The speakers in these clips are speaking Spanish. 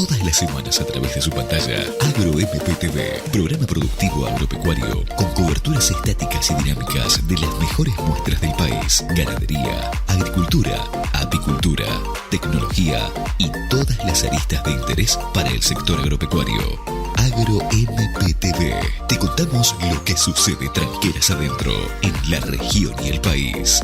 todas las semanas a través de su pantalla. AgroMPTV, programa productivo agropecuario con coberturas estáticas y dinámicas de las mejores muestras del país. Ganadería, agricultura, apicultura, tecnología y todas las aristas de interés para el sector agropecuario. AgroMPTV. Te contamos lo que sucede tranqueras adentro, en la región y el país.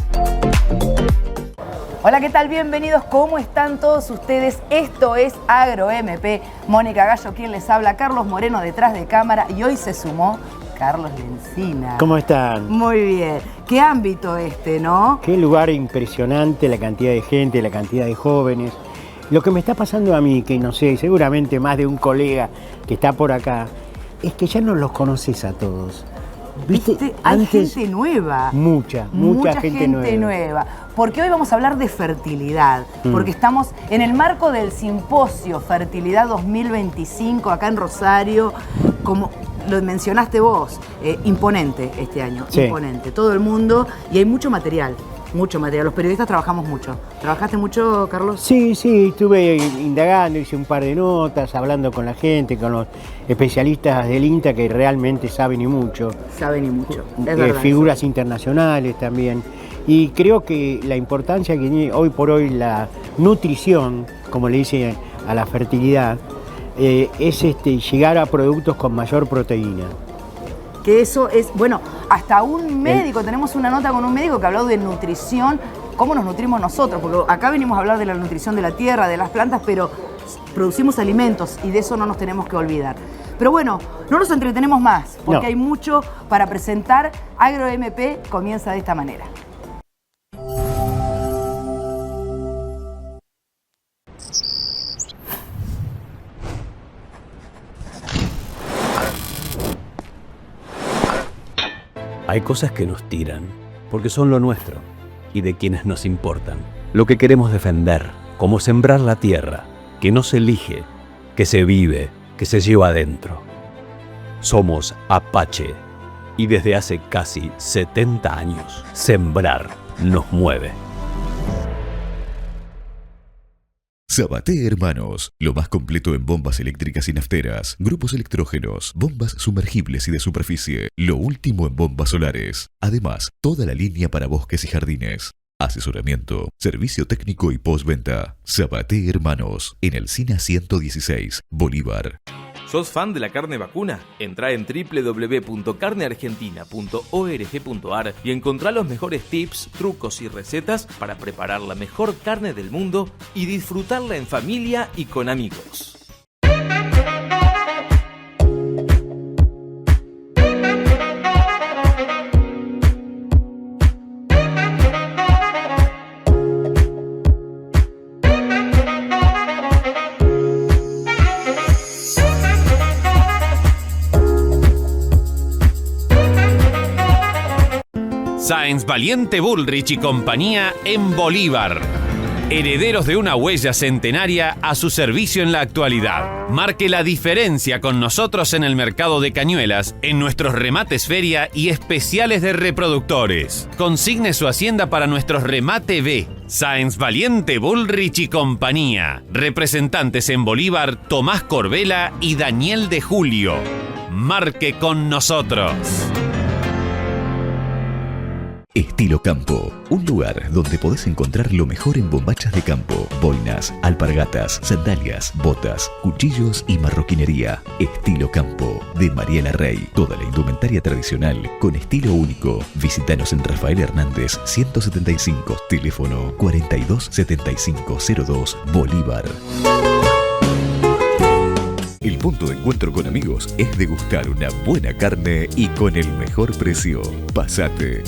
Hola, ¿qué tal? Bienvenidos. ¿Cómo están todos ustedes? Esto es AgroMP. Mónica Gallo, quien les habla, Carlos Moreno detrás de cámara, y hoy se sumó Carlos Lencina. ¿Cómo están? Muy bien. Qué ámbito este, ¿no? Qué lugar impresionante, la cantidad de gente, la cantidad de jóvenes. Lo que me está pasando a mí, que no sé, seguramente más de un colega que está por acá, es que ya no los conoces a todos. ¿Viste? Hay gente nueva. Mucha gente nueva. Porque hoy vamos a hablar de fertilidad. Porque estamos en el marco del simposio Fertilidad 2025 acá en Rosario. Como lo mencionaste vos, imponente este año. Sí. Imponente. Todo el mundo. Y hay mucho material. Mucho material. Los periodistas trabajamos mucho. ¿Trabajaste mucho, Carlos? Sí, estuve indagando, hice un par de notas, hablando con la gente, con los especialistas del INTA que realmente saben y mucho. Saben y mucho, es verdad. Figuras internacionales también. Y creo que la importancia que tiene hoy por hoy la nutrición, como le dicen a la fertilidad, es llegar a productos con mayor proteína. Que eso es, bueno, hasta un médico, tenemos una nota con un médico que habló de nutrición, cómo nos nutrimos nosotros, porque acá venimos a hablar de la nutrición de la tierra, de las plantas, pero producimos alimentos y de eso no nos tenemos que olvidar. Pero bueno, no nos entretenemos más, porque hay mucho para presentar. AgroMP comienza de esta manera. Hay cosas que nos tiran, porque son lo nuestro y de quienes nos importan. Lo que queremos defender, como sembrar la tierra, que no se elige, que se vive, que se lleva adentro. Somos Apache y desde hace casi 70 años, sembrar nos mueve. Sabaté Hermanos, lo más completo en bombas eléctricas y nafteras, grupos electrógenos, bombas sumergibles y de superficie, lo último en bombas solares. Además, toda la línea para bosques y jardines. Asesoramiento, servicio técnico y postventa. Sabaté Hermanos, en el SINA 116, Bolívar. ¿Sos fan de la carne vacuna? Entrá en www.carneargentina.org.ar y encontrá los mejores tips, trucos y recetas para preparar la mejor carne del mundo y disfrutarla en familia y con amigos. Sáenz Valiente Bullrich y compañía en Bolívar. Herederos de una huella centenaria a su servicio en la actualidad. Marque la diferencia con nosotros en el mercado de cañuelas, en nuestros remates feria y especiales de reproductores. Consigne su hacienda para nuestros remate B. Sáenz Valiente Bullrich y compañía. Representantes en Bolívar, Tomás Corbela y Daniel de Julio. Marque con nosotros. Estilo Campo, un lugar donde podés encontrar lo mejor en bombachas de campo, boinas, alpargatas, sandalias, botas, cuchillos y marroquinería. Estilo Campo, de Mariela Rey. Toda la indumentaria tradicional con estilo único. Visítanos en Rafael Hernández 175, teléfono 427502, Bolívar. El punto de encuentro con amigos es degustar una buena carne y con el mejor precio. Pasate.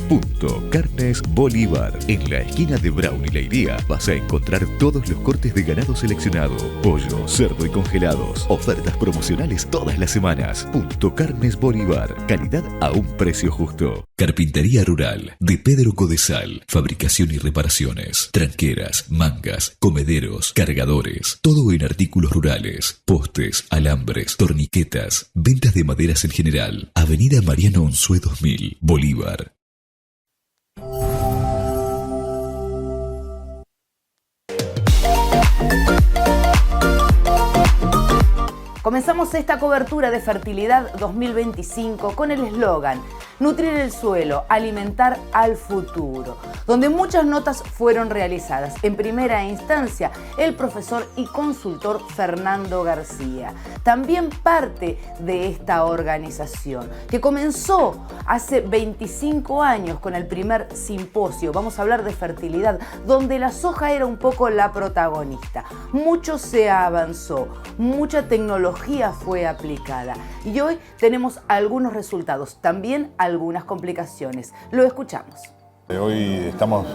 Carnes Bolívar. En la esquina de Brown y Leiría vas a encontrar todos los cortes de ganado seleccionado. Pollo, cerdo y congelados. Ofertas promocionales todas las semanas. Carnes Bolívar. Calidad a un precio justo. Carpintería Rural de Pedro Codesal. Fabricación y reparaciones. Tranqueras, mangas, comederos, cargadores. Todo en artículos rurales. Postes, alambres, torniquetas. Ventas de maderas en general. Avenida Mariano Unzué 2000, Bolívar. Comenzamos esta cobertura de Fertilidad 2025 con el eslogan Nutrir el suelo, alimentar al futuro, donde muchas notas fueron realizadas. En primera instancia, el profesor y consultor Fernando García, también parte de esta organización, que comenzó hace 25 años con el primer simposio, vamos a hablar de fertilidad, donde la soja era un poco la protagonista. Mucho se avanzó, mucha tecnología fue aplicada y hoy tenemos algunos resultados, también algunas complicaciones. Lo escuchamos. Hoy estamos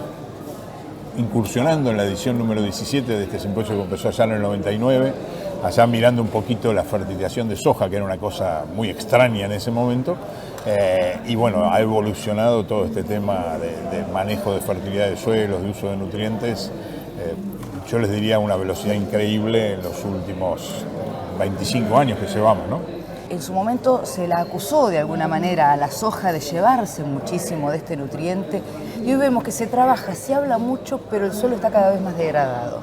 incursionando en la edición número 17 de este simposio que empezó allá en el 99, allá mirando un poquito la fertilización de soja, que era una cosa muy extraña en ese momento, y bueno, ha evolucionado todo este tema de manejo de fertilidad de suelos, de uso de nutrientes, yo les diría una velocidad increíble en los últimos 25 años que llevamos, ¿no? En su momento se la acusó de alguna manera a la soja de llevarse muchísimo de este nutriente y hoy vemos que se trabaja, se habla mucho, pero el suelo está cada vez más degradado.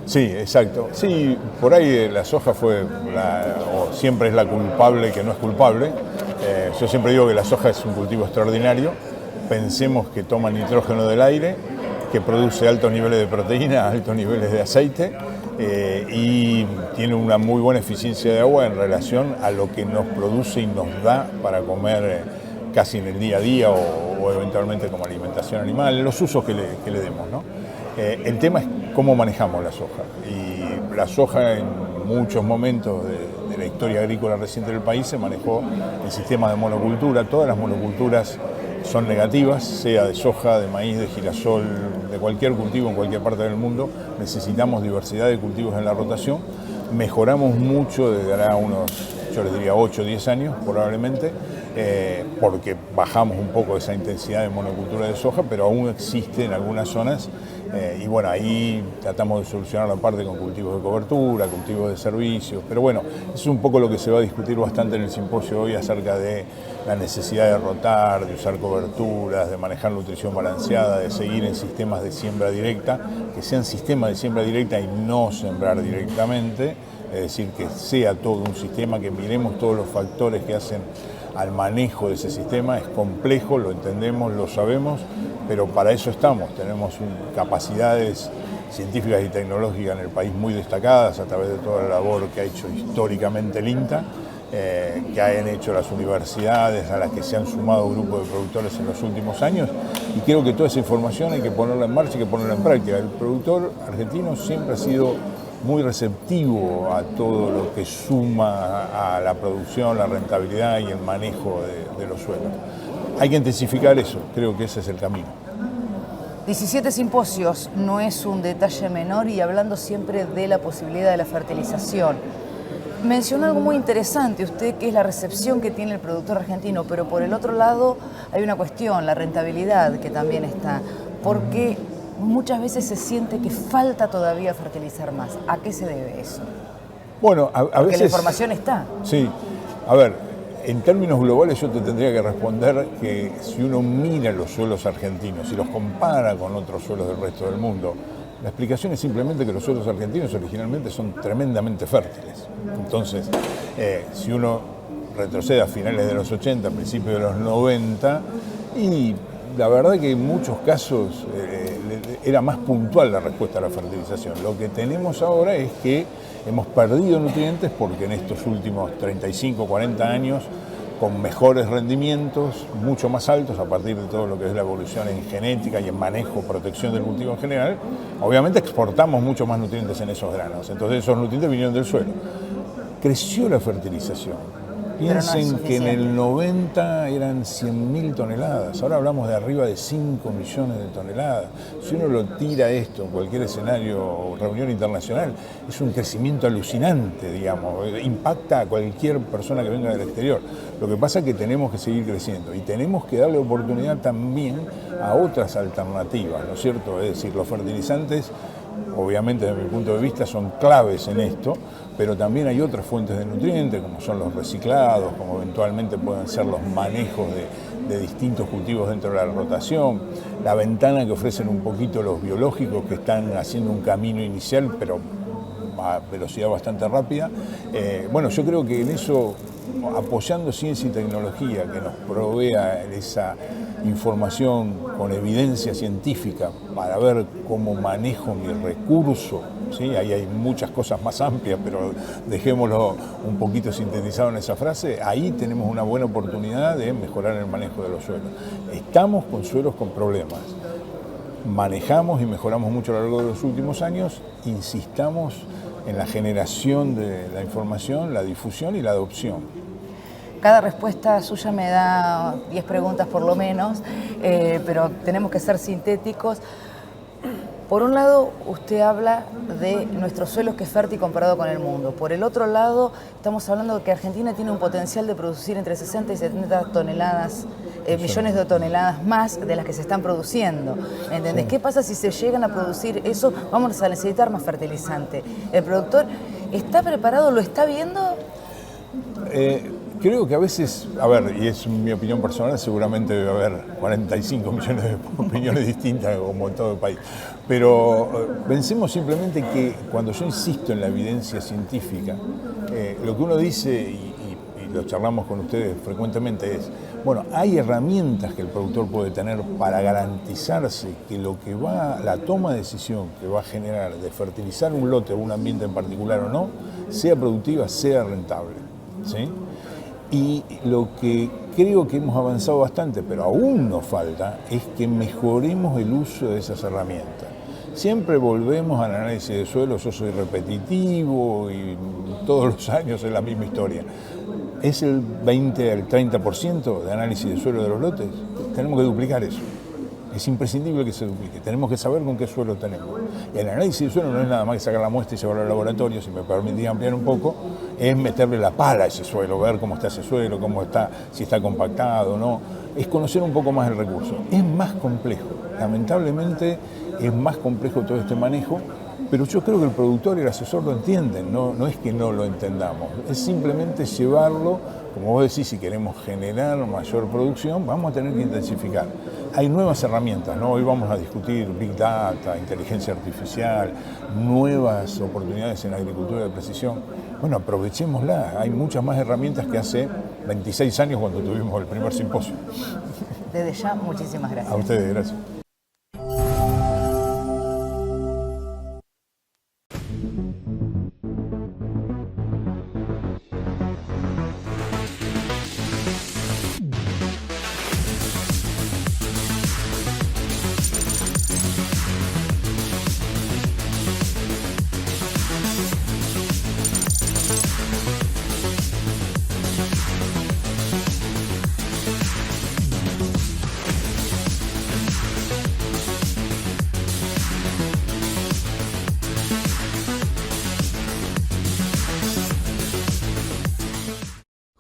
Sí, exacto. Sí, por ahí la soja fue, o siempre es la culpable que no es culpable. Yo siempre digo que la soja es un cultivo extraordinario. Pensemos que toma nitrógeno del aire, que produce altos niveles de proteína, altos niveles de aceite, y tiene una muy buena eficiencia de agua en relación a lo que nos produce y nos da para comer casi en el día a día o eventualmente como alimentación animal, los usos que le demos, ¿no? El tema es cómo manejamos la soja. Y la soja en muchos momentos de la historia agrícola reciente del país se manejó en sistemas de monocultura. Todas las monoculturas son negativas, sea de soja, de maíz, de girasol, de cualquier cultivo en cualquier parte del mundo. Necesitamos diversidad de cultivos en la rotación. Mejoramos mucho desde ahora unos, yo les diría 8 o 10 años probablemente, porque bajamos un poco esa intensidad de monocultura de soja, pero aún existe en algunas zonas. Y bueno, ahí tratamos de solucionar la parte con cultivos de cobertura, cultivos de servicios, pero bueno, eso es un poco lo que se va a discutir bastante en el simposio hoy acerca de la necesidad de rotar, de usar coberturas, de manejar nutrición balanceada, de seguir en sistemas de siembra directa, que sean sistemas de siembra directa y no sembrar directamente, es decir, que sea todo un sistema, que miremos todos los factores que hacen al manejo de ese sistema. Es complejo, lo entendemos, lo sabemos, pero para eso estamos. Tenemos capacidades científicas y tecnológicas en el país muy destacadas a través de toda la labor que ha hecho históricamente el INTA, que han hecho las universidades, a las que se han sumado grupos de productores en los últimos años, y creo que toda esa información hay que ponerla en marcha y que ponerla en práctica. El productor argentino siempre ha sido muy receptivo a todo lo que suma a la producción, la rentabilidad y el manejo de los suelos. Hay que intensificar eso, creo que ese es el camino. 17 simposios no es un detalle menor, y hablando siempre de la posibilidad de la fertilización. Mencionó algo muy interesante usted, que es la recepción que tiene el productor argentino, pero por el otro lado hay una cuestión, la rentabilidad, que también está, porque muchas veces se siente que falta todavía fertilizar más. ¿A qué se debe eso? Bueno, a porque veces... la información está. Sí, a ver, en términos globales yo te tendría que responder que si uno mira los suelos argentinos y los compara con otros suelos del resto del mundo, la explicación es simplemente que los suelos argentinos originalmente son tremendamente fértiles. Entonces, si uno retrocede a finales de los 80, principios de los 90, y la verdad que en muchos casos era más puntual la respuesta a la fertilización. Lo que tenemos ahora es que hemos perdido nutrientes porque en estos últimos 35, 40 años, con mejores rendimientos, mucho más altos, a partir de todo lo que es la evolución en genética y en manejo, protección del cultivo en general, obviamente exportamos mucho más nutrientes en esos granos. Entonces esos nutrientes vinieron del suelo. Creció la fertilización. Piensen que en el 90 eran 100.000 toneladas, ahora hablamos de arriba de 5 millones de toneladas. Si uno lo tira esto en cualquier escenario o reunión internacional, es un crecimiento alucinante, digamos, impacta a cualquier persona que venga del exterior. Lo que pasa es que tenemos que seguir creciendo y tenemos que darle oportunidad también a otras alternativas, ¿no es cierto? Es decir, los fertilizantes, obviamente desde mi punto de vista, son claves en esto, pero también hay otras fuentes de nutrientes, como son los reciclados, como eventualmente pueden ser los manejos de distintos cultivos dentro de la rotación, la ventana que ofrecen un poquito los biológicos, que están haciendo un camino inicial, pero a velocidad bastante rápida. Bueno, yo creo que en eso, apoyando ciencia y tecnología que nos provea esa información con evidencia científica para ver cómo manejo mi recurso, ¿sí? Ahí hay muchas cosas más amplias, pero dejémoslo un poquito sintetizado en esa frase. Ahí tenemos una buena oportunidad de mejorar el manejo de los suelos. Estamos con suelos con problemas. Manejamos y mejoramos mucho a lo largo de los últimos años. Insistamos en la generación de la información, la difusión y la adopción. Cada respuesta suya me da 10 preguntas por lo menos, pero tenemos que ser sintéticos. Por un lado, usted habla de nuestros suelos que es fértil comparado con el mundo. Por el otro lado, estamos hablando de que Argentina tiene un potencial de producir entre 60 y 70 toneladas, millones de toneladas más de las que se están produciendo. ¿Entendés? Sí. ¿Qué pasa si se llegan a producir eso? Vamos a necesitar más fertilizante. ¿El productor está preparado? ¿Lo está viendo? Creo que a veces, a ver, y es mi opinión personal, seguramente debe haber 45 millones de opiniones distintas como en todo el país, pero pensemos simplemente que cuando yo insisto en la evidencia científica, lo que uno dice, y lo charlamos con ustedes frecuentemente, es, bueno, hay herramientas que el productor puede tener para garantizarse que lo que va, la toma de decisión que va a generar de fertilizar un lote o un ambiente en particular o no, sea productiva, sea rentable, ¿sí? Y lo que creo que hemos avanzado bastante, pero aún nos falta, es que mejoremos el uso de esas herramientas. Siempre volvemos al análisis de suelo, yo soy repetitivo y todos los años es la misma historia. ¿Es el 20 al 30% de análisis de suelo de los lotes? Tenemos que duplicar eso. Es imprescindible que se duplique, tenemos que saber con qué suelo tenemos. Y el análisis de suelo no es nada más que sacar la muestra y llevarlo al laboratorio, si me permitís ampliar un poco, es meterle la pala a ese suelo, ver cómo está ese suelo, cómo está, si está compactado o no. Es conocer un poco más el recurso. Es más complejo, lamentablemente es más complejo todo este manejo, pero yo creo que el productor y el asesor lo entienden, no es que no lo entendamos, es simplemente llevarlo, como vos decís, si queremos generar mayor producción, vamos a tener que intensificar. Hay nuevas herramientas, ¿no? Hoy vamos a discutir Big Data, inteligencia artificial, nuevas oportunidades en la agricultura de precisión. Bueno, aprovechémosla, hay muchas más herramientas que hace 26 años cuando tuvimos el primer simposio. Desde ya, muchísimas gracias. A ustedes, gracias.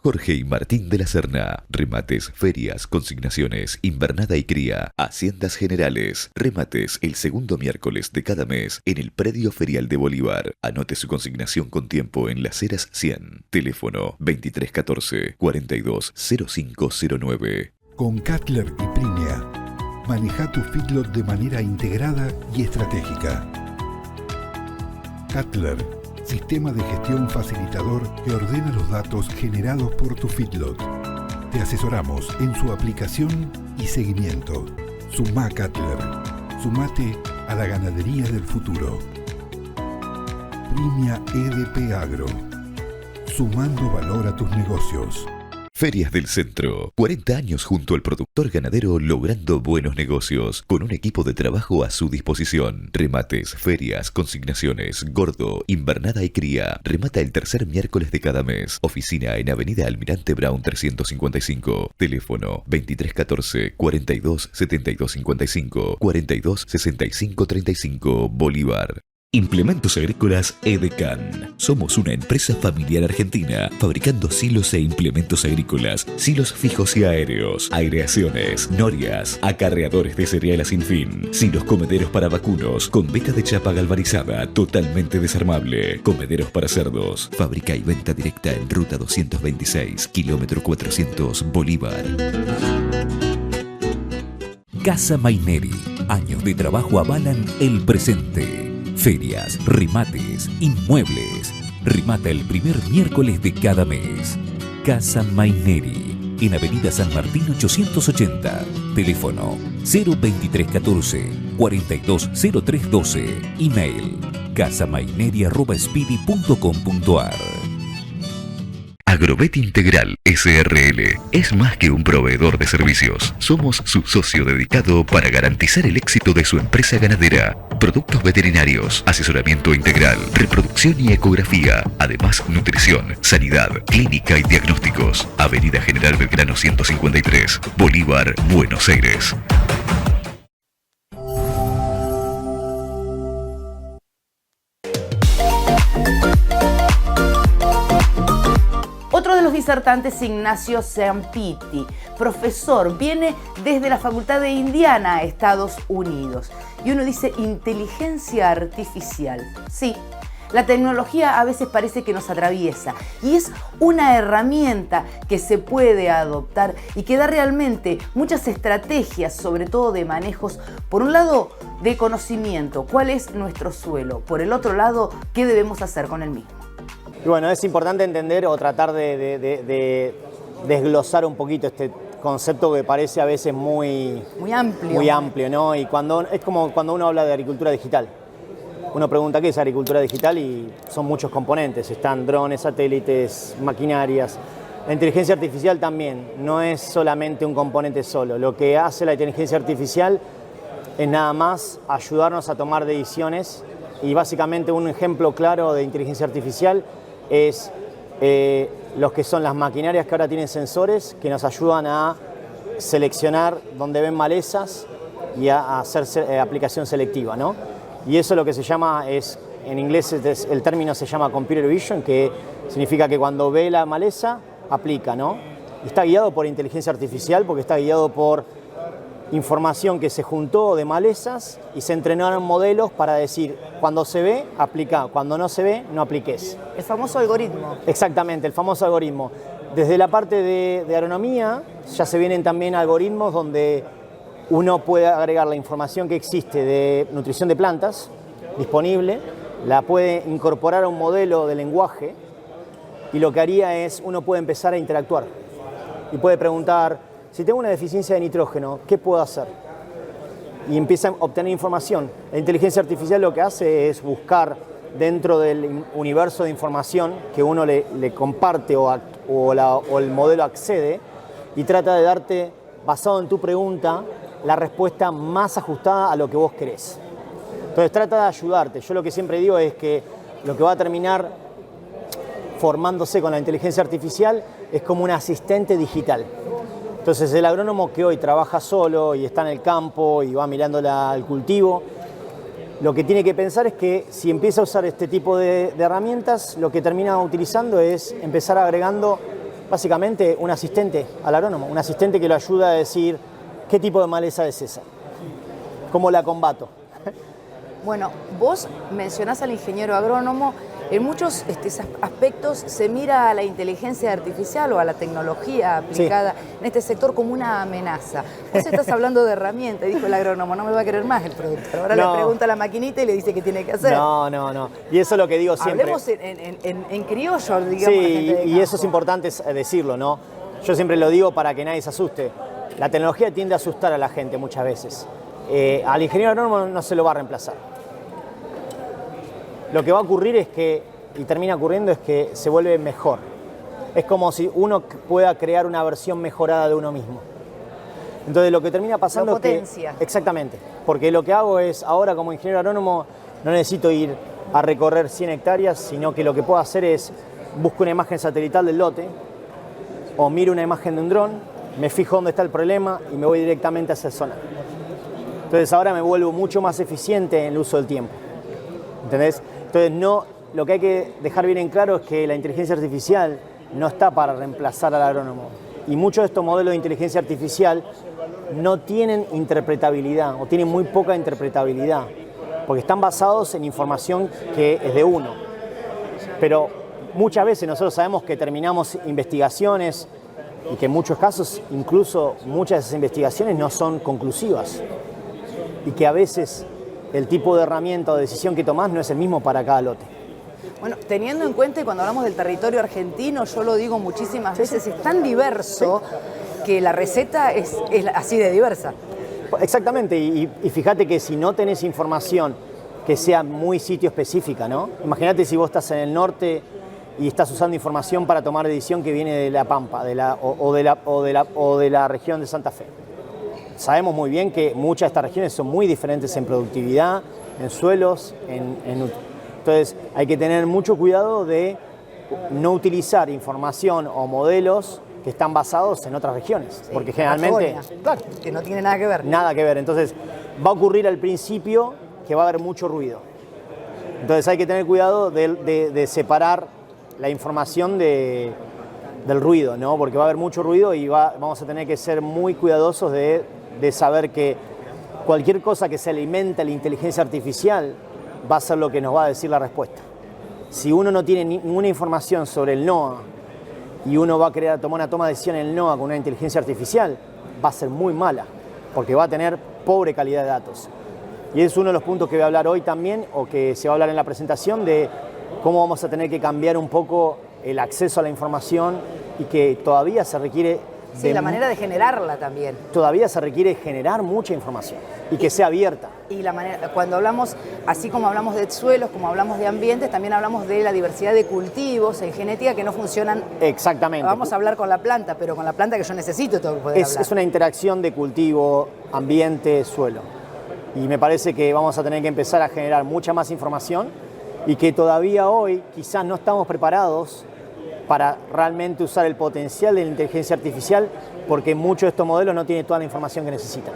Jorge y Martín de la Serna. Remates, ferias, consignaciones, invernada y cría, haciendas generales. Remates el segundo miércoles de cada mes en el predio ferial de Bolívar. Anote su consignación con tiempo en Las Heras 100. Teléfono 2314-420509. Con Cutler y Primea, maneja tu feedlot de manera integrada y estratégica. Cutler, sistema de gestión facilitador que ordena los datos generados por tu feedlot. Te asesoramos en su aplicación y seguimiento. Sumá Cutler. Sumate a la ganadería del futuro. Primea EDP Agro. Sumando valor a tus negocios. Ferias del Centro. 40 años junto al productor ganadero logrando buenos negocios, con un equipo de trabajo a su disposición. Remates, ferias, consignaciones, gordo, invernada y cría. Remata el tercer miércoles de cada mes. Oficina en Avenida Almirante Brown 355. Teléfono 2314-427255, 426535, Bolívar. Implementos Agrícolas Edecan. Somos una empresa familiar argentina fabricando silos e implementos agrícolas, silos fijos y aéreos, aireaciones, norias, acarreadores de cereal a sin fin, silos comederos para vacunos con veta de chapa galvanizada totalmente desarmable, comederos para cerdos. Fábrica y venta directa en Ruta 226, kilómetro 400, Bolívar. Casa Maineri. Años de trabajo avalan el presente. Ferias, remates, inmuebles. Remata el primer miércoles de cada mes. Casa Maineri, en Avenida San Martín 880. Teléfono 02314 420312. Email casamaineri@speedy.com.ar. Agrovet Integral SRL es más que un proveedor de servicios. Somos su socio dedicado para garantizar el éxito de su empresa ganadera. Productos veterinarios, asesoramiento integral, reproducción y ecografía. Además, nutrición, sanidad, clínica y diagnósticos. Avenida General Belgrano 153, Bolívar, Buenos Aires. Otro de los disertantes, Ignacio Zampiti, profesor, viene desde la Facultad de Indiana, Estados Unidos. Y uno dice, inteligencia artificial. Sí, la tecnología a veces parece que nos atraviesa y es una herramienta que se puede adoptar y que da realmente muchas estrategias, sobre todo de manejos, por un lado, de conocimiento, cuál es nuestro suelo, por el otro lado, qué debemos hacer con el mismo. Y bueno, es importante entender o tratar de desglosar un poquito este concepto que parece a veces muy amplio. Muy amplio, ¿no? Y es como cuando uno habla de agricultura digital. Uno pregunta qué es agricultura digital y son muchos componentes. Están drones, satélites, maquinarias. La inteligencia artificial también no es solamente un componente solo. Lo que hace la inteligencia artificial es nada más ayudarnos a tomar decisiones y básicamente un ejemplo claro de inteligencia artificial es los que son las maquinarias que ahora tienen sensores que nos ayudan a seleccionar donde ven malezas y a hacer aplicación selectiva, ¿no? Y eso lo que se llama en inglés el término se llama computer vision, que significa que cuando ve la maleza, aplica, ¿no? Y está guiado por inteligencia artificial porque está guiado por información que se juntó de malezas y se entrenaron modelos para decir, cuando se ve, aplica, cuando no se ve, no apliques. El famoso algoritmo. Exactamente, el famoso algoritmo. Desde la parte de agronomía ya se vienen también algoritmos donde uno puede agregar la información que existe de nutrición de plantas disponible, la puede incorporar a un modelo de lenguaje y lo que haría es, uno puede empezar a interactuar y puede preguntar, si tengo una deficiencia de nitrógeno, ¿qué puedo hacer? Y empieza a obtener información. La inteligencia artificial lo que hace es buscar dentro del universo de información que uno le comparte o el modelo accede y trata de darte, basado en tu pregunta, la respuesta más ajustada a lo que vos querés. Entonces trata de ayudarte. Yo lo que siempre digo es que lo que va a terminar formándose con la inteligencia artificial es como un asistente digital. Entonces el agrónomo que hoy trabaja solo y está en el campo y va mirando el cultivo, lo que tiene que pensar es que si empieza a usar este tipo de herramientas, lo que termina utilizando es empezar agregando básicamente un asistente al agrónomo, un asistente que lo ayuda a decir qué tipo de maleza es esa, cómo la combato. Bueno, vos mencionás al ingeniero agrónomo. En muchos aspectos se mira a la inteligencia artificial o a la tecnología aplicada en este sector como una amenaza. Vos estás hablando de herramienta, dijo el agrónomo, no me va a querer más el productor. Ahora le pregunta a la maquinita y le dice qué tiene que hacer. No. Y eso es lo que digo siempre. Hablemos en criollo, digamos. Sí, y eso es importante decirlo, ¿no? Yo siempre lo digo para que nadie se asuste. La tecnología tiende a asustar a la gente muchas veces. Al ingeniero agrónomo no se lo va a reemplazar. Lo que va a ocurrir es que, y termina ocurriendo, es que se vuelve mejor. Es como si uno pueda crear una versión mejorada de uno mismo. Entonces lo que termina pasando es que... Exactamente. Porque lo que hago es, ahora como ingeniero agrónomo, no necesito ir a recorrer 100 hectáreas, sino que lo que puedo hacer es, busco una imagen satelital del lote, o miro una imagen de un dron, me fijo dónde está el problema y me voy directamente a esa zona. Entonces ahora me vuelvo mucho más eficiente en el uso del tiempo. ¿Entendés? Entonces, lo que hay que dejar bien en claro es que la inteligencia artificial no está para reemplazar al agrónomo. Y muchos de estos modelos de inteligencia artificial no tienen interpretabilidad o tienen muy poca interpretabilidad, porque están basados en información que es de uno. Pero muchas veces nosotros sabemos que terminamos investigaciones y que en muchos casos, incluso muchas de esas investigaciones no son conclusivas y que a veces el tipo de herramienta o decisión que tomás no es el mismo para cada lote. Bueno, teniendo en cuenta, y cuando hablamos del territorio argentino, yo lo digo muchísimas veces, es tan diverso que la receta es así de diversa. Exactamente, y fíjate que si no tenés información que sea muy sitio específica, ¿no? Imagínate si vos estás en el norte y estás usando información para tomar decisión que viene de La Pampa o de la región de Santa Fe. Sabemos muy bien que muchas de estas regiones son muy diferentes en productividad, en suelos, entonces hay que tener mucho cuidado de no utilizar información o modelos que están basados en otras regiones, porque generalmente... Claro, que no tiene nada que ver. Nada que ver, entonces va a ocurrir al principio que va a haber mucho ruido. Entonces hay que tener cuidado de separar la información del ruido, ¿no? Porque va a haber mucho ruido y vamos a tener que ser muy cuidadosos de saber que cualquier cosa que se alimente a la inteligencia artificial va a ser lo que nos va a decir la respuesta. Si uno no tiene ninguna información sobre el NOAA y uno va a querer tomar una toma de decisión en el NOAA con una inteligencia artificial, va a ser muy mala, porque va a tener pobre calidad de datos. Y es uno de los puntos que voy a hablar hoy también, o que se va a hablar en la presentación, de cómo vamos a tener que cambiar un poco el acceso a la información y que todavía se requiere... Sí, la manera de generarla también. Todavía se requiere generar mucha información y que sea abierta. Y la manera, cuando hablamos, así como hablamos de suelos, como hablamos de ambientes, también hablamos de la diversidad de cultivos en genética que no funcionan. Exactamente. Vamos a hablar con la planta, pero con la planta que yo necesito tengo que poder hablar. Es una interacción de cultivo, ambiente, suelo. Y me parece que vamos a tener que empezar a generar mucha más información y que todavía hoy quizás no estamos preparados para realmente usar el potencial de la inteligencia artificial, porque muchos de estos modelos no tienen toda la información que necesitan.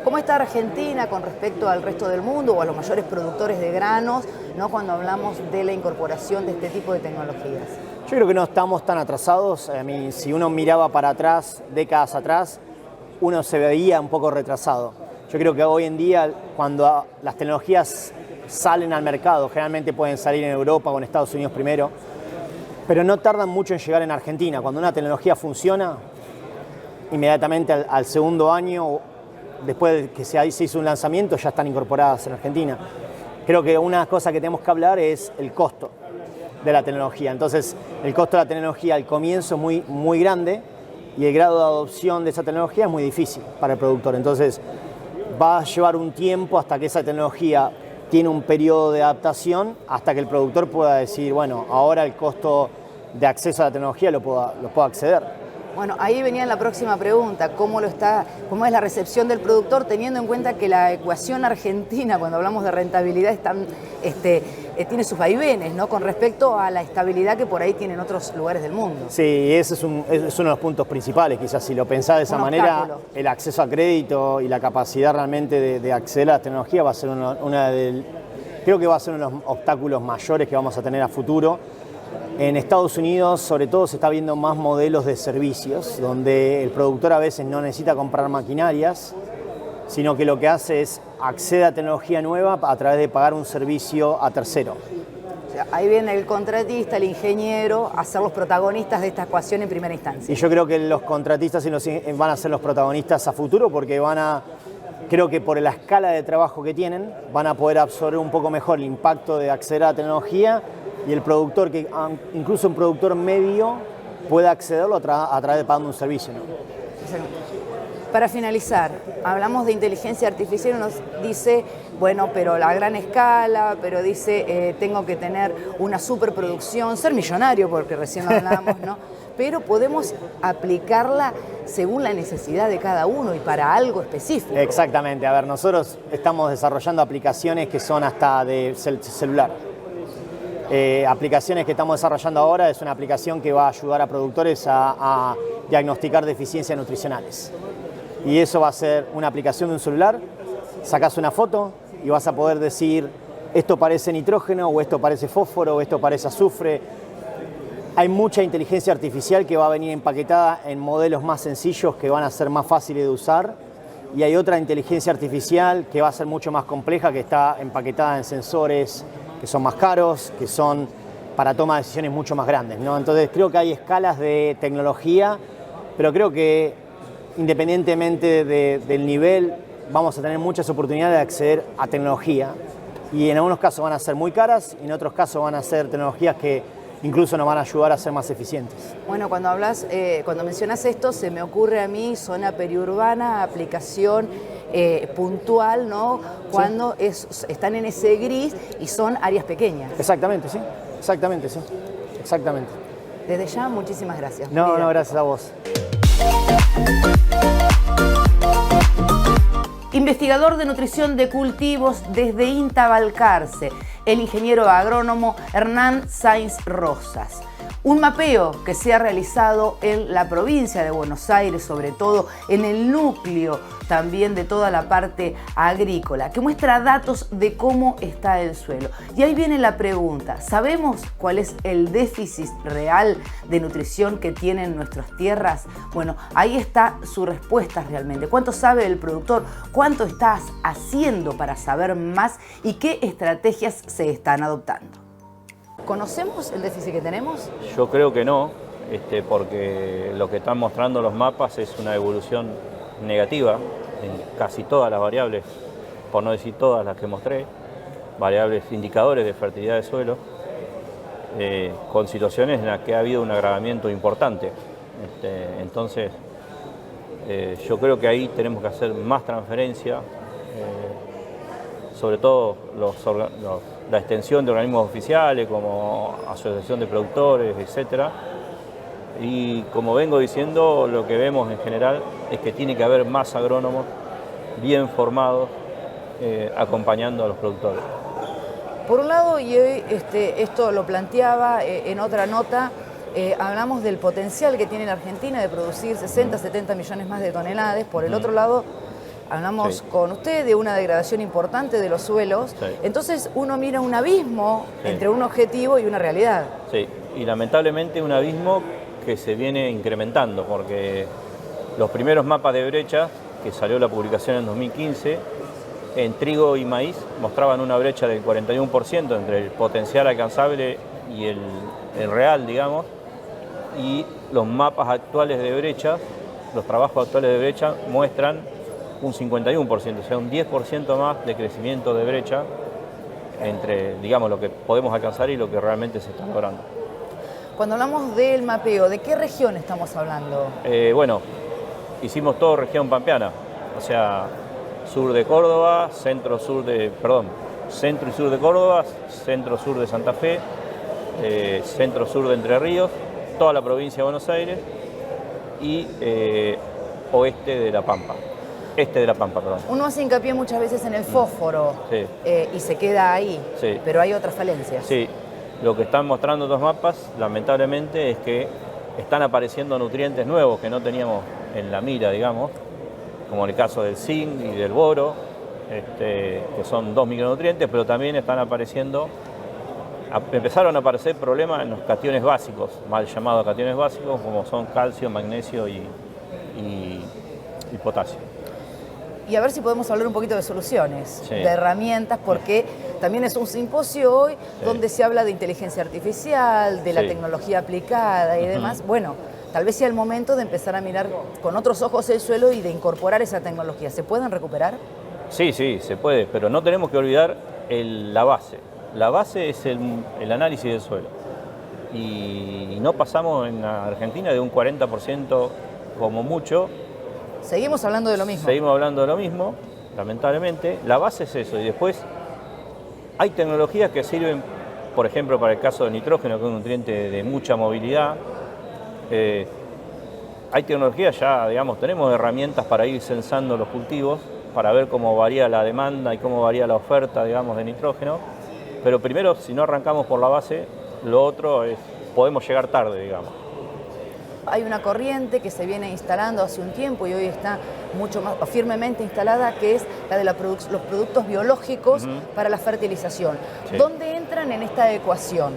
¿Cómo está Argentina con respecto al resto del mundo o a los mayores productores de granos, ¿no? Cuando hablamos de la incorporación de este tipo de tecnologías? Yo creo que no estamos tan atrasados. A mí, si uno miraba para atrás, décadas atrás, uno se veía un poco retrasado. Yo creo que hoy en día, cuando las tecnologías salen al mercado, generalmente pueden salir en Europa o en Estados Unidos primero, pero no tardan mucho en llegar en Argentina. Cuando una tecnología funciona, inmediatamente al segundo año, después de que se hizo un lanzamiento, ya están incorporadas en Argentina. Creo que una cosa que tenemos que hablar es el costo de la tecnología. Entonces, el costo de la tecnología al comienzo es muy, muy grande y el grado de adopción de esa tecnología es muy difícil para el productor. Entonces, va a llevar un tiempo hasta que esa tecnología tiene un periodo de adaptación, hasta que el productor pueda decir, bueno, ahora el costo de acceso a la tecnología lo puedo acceder. Bueno, ahí venía la próxima pregunta, ¿cómo es la recepción del productor, teniendo en cuenta que la ecuación argentina, cuando hablamos de rentabilidad, tiene sus vaivenes, ¿no? Con respecto a la estabilidad que por ahí tienen otros lugares del mundo? Sí, ese es uno de los puntos principales, quizás si lo pensás de esa manera, el acceso a crédito y la capacidad realmente de acceder a la tecnología va a ser creo que va a ser uno de los obstáculos mayores que vamos a tener a futuro. En Estados Unidos, sobre todo, se está viendo más modelos de servicios, donde el productor a veces no necesita comprar maquinarias, sino que lo que hace es acceder a tecnología nueva a través de pagar un servicio a tercero. O sea, ahí viene el contratista, el ingeniero, a ser los protagonistas de esta ecuación en primera instancia. Y yo creo que los contratistas van a ser los protagonistas a futuro, porque creo que por la escala de trabajo que tienen, van a poder absorber un poco mejor el impacto de acceder a la tecnología, y el productor, que incluso un productor medio, puede accederlo a través de pagando un servicio, ¿no? Para finalizar, hablamos de inteligencia artificial y nos dice, bueno, pero la gran escala, pero dice, tengo que tener una superproducción, ser millonario, porque recién lo hablábamos, ¿no? Pero podemos aplicarla según la necesidad de cada uno y para algo específico. Exactamente. A ver, nosotros estamos desarrollando aplicaciones que son hasta de celular. Aplicaciones que estamos desarrollando ahora es una aplicación que va a ayudar a productores a diagnosticar deficiencias nutricionales. Y eso va a ser una aplicación de un celular, sacás una foto y vas a poder decir, esto parece nitrógeno, o esto parece fósforo, o esto parece azufre. Hay mucha inteligencia artificial que va a venir empaquetada en modelos más sencillos que van a ser más fáciles de usar, y hay otra inteligencia artificial que va a ser mucho más compleja, que está empaquetada en sensores que son más caros, que son para toma de decisiones mucho más grandes, ¿no? Entonces creo que hay escalas de tecnología, pero creo que independientemente del nivel vamos a tener muchas oportunidades de acceder a tecnología y en algunos casos van a ser muy caras y en otros casos van a ser tecnologías que incluso nos van a ayudar a ser más eficientes. Bueno, cuando cuando mencionas esto, se me ocurre a mí zona periurbana, aplicación puntual, ¿no? Cuando están en ese gris y son áreas pequeñas. Exactamente, sí. Exactamente, sí. Exactamente. Desde ya, muchísimas gracias. No, gracias a vos. Investigador de nutrición de cultivos desde INTA Balcarce, el ingeniero agrónomo Hernán Sainz Rosas. Un mapeo que se ha realizado en la provincia de Buenos Aires, sobre todo en el núcleo también de toda la parte agrícola, que muestra datos de cómo está el suelo. Y ahí viene la pregunta, ¿sabemos cuál es el déficit real de nutrición que tienen nuestras tierras? Bueno, ahí está su respuesta realmente. ¿Cuánto sabe el productor? ¿Cuánto estás haciendo para saber más? ¿Y qué estrategias se están adoptando? ¿Conocemos el déficit que tenemos? Yo creo que no, porque lo que están mostrando los mapas es una evolución negativa en casi todas las variables, por no decir todas las que mostré, variables indicadores de fertilidad de suelo, con situaciones en las que ha habido un agravamiento importante. Entonces, yo creo que ahí tenemos que hacer más transferencia, sobre todo la extensión de organismos oficiales como Asociación de Productores, etcétera. Y como vengo diciendo, lo que vemos en general es que tiene que haber más agrónomos bien formados acompañando a los productores. Por un lado, y hoy esto lo planteaba en otra nota, hablamos del potencial que tiene la Argentina de producir 60, 70 millones más de toneladas. Por el otro lado, hablamos con usted de una degradación importante de los suelos. Sí. Entonces uno mira un abismo entre un objetivo y una realidad. Sí, y lamentablemente un abismo que se viene incrementando, porque los primeros mapas de brecha, que salió la publicación en 2015, en trigo y maíz mostraban una brecha del 41% entre el potencial alcanzable y el real, digamos, y los mapas actuales de brecha, los trabajos actuales de brecha muestran un 51%, o sea, un 10% más de crecimiento de brecha entre, digamos, lo que podemos alcanzar y lo que realmente se está logrando. Cuando hablamos del mapeo, ¿de qué región estamos hablando? Bueno, hicimos todo región pampeana, o sea, sur de Córdoba, centro y sur de Córdoba, centro-sur de Santa Fe, centro-sur de Entre Ríos, toda la provincia de Buenos Aires y oeste de La Pampa. Este de La Pampa, perdón. Uno hace hincapié muchas veces en el fósforo y se queda ahí, pero hay otras falencias. Sí, lo que están mostrando los mapas, lamentablemente, es que están apareciendo nutrientes nuevos que no teníamos en la mira, digamos, como en el caso del zinc y del boro, que son 2 micronutrientes, pero también empezaron a aparecer problemas en los cationes básicos, mal llamados cationes básicos, como son calcio, magnesio y potasio. Y a ver si podemos hablar un poquito de soluciones, de herramientas, porque también es un simposio hoy donde se habla de inteligencia artificial, de la tecnología aplicada y demás. Bueno, tal vez sea el momento de empezar a mirar con otros ojos el suelo y de incorporar esa tecnología. ¿Se pueden recuperar? Sí, se puede, pero no tenemos que olvidar la base. La base es el análisis del suelo. Y no pasamos en Argentina de un 40% como mucho. Seguimos hablando de lo mismo. Seguimos hablando de lo mismo, lamentablemente. La base es eso. Y después hay tecnologías que sirven, por ejemplo, para el caso del nitrógeno, que es un nutriente de mucha movilidad. Hay tecnologías ya, digamos, tenemos herramientas para ir censando los cultivos, para ver cómo varía la demanda y cómo varía la oferta, digamos, de nitrógeno. Pero primero, si no arrancamos por la base, lo otro es, podemos llegar tarde, digamos. Hay una corriente que se viene instalando hace un tiempo y hoy está mucho más firmemente instalada, que es la de los productos biológicos para la fertilización. ¿Dónde entran en esta ecuación?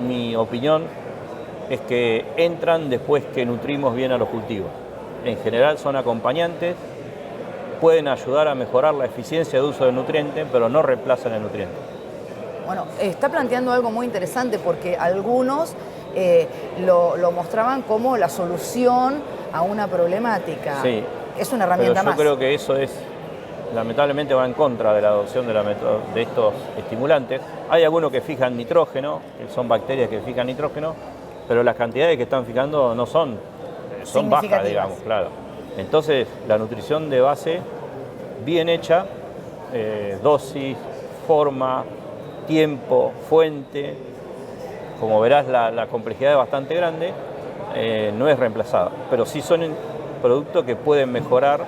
Mi opinión es que entran después que nutrimos bien a los cultivos. En general son acompañantes, pueden ayudar a mejorar la eficiencia de uso del nutriente, pero no reemplazan el nutriente. Bueno, está planteando algo muy interesante porque algunos lo mostraban como la solución a una problemática. Sí, es una herramienta pero yo más. creo que eso es lamentablemente va en contra de la adopción de estos estimulantes. Hay algunos que fijan nitrógeno, que son bacterias que fijan nitrógeno, pero las cantidades que están fijando no son bajas, digamos, claro. Entonces, la nutrición de base, bien hecha, dosis, forma, tiempo, fuente, como verás la complejidad es bastante grande, no es reemplazada, pero sí son productos que pueden mejorar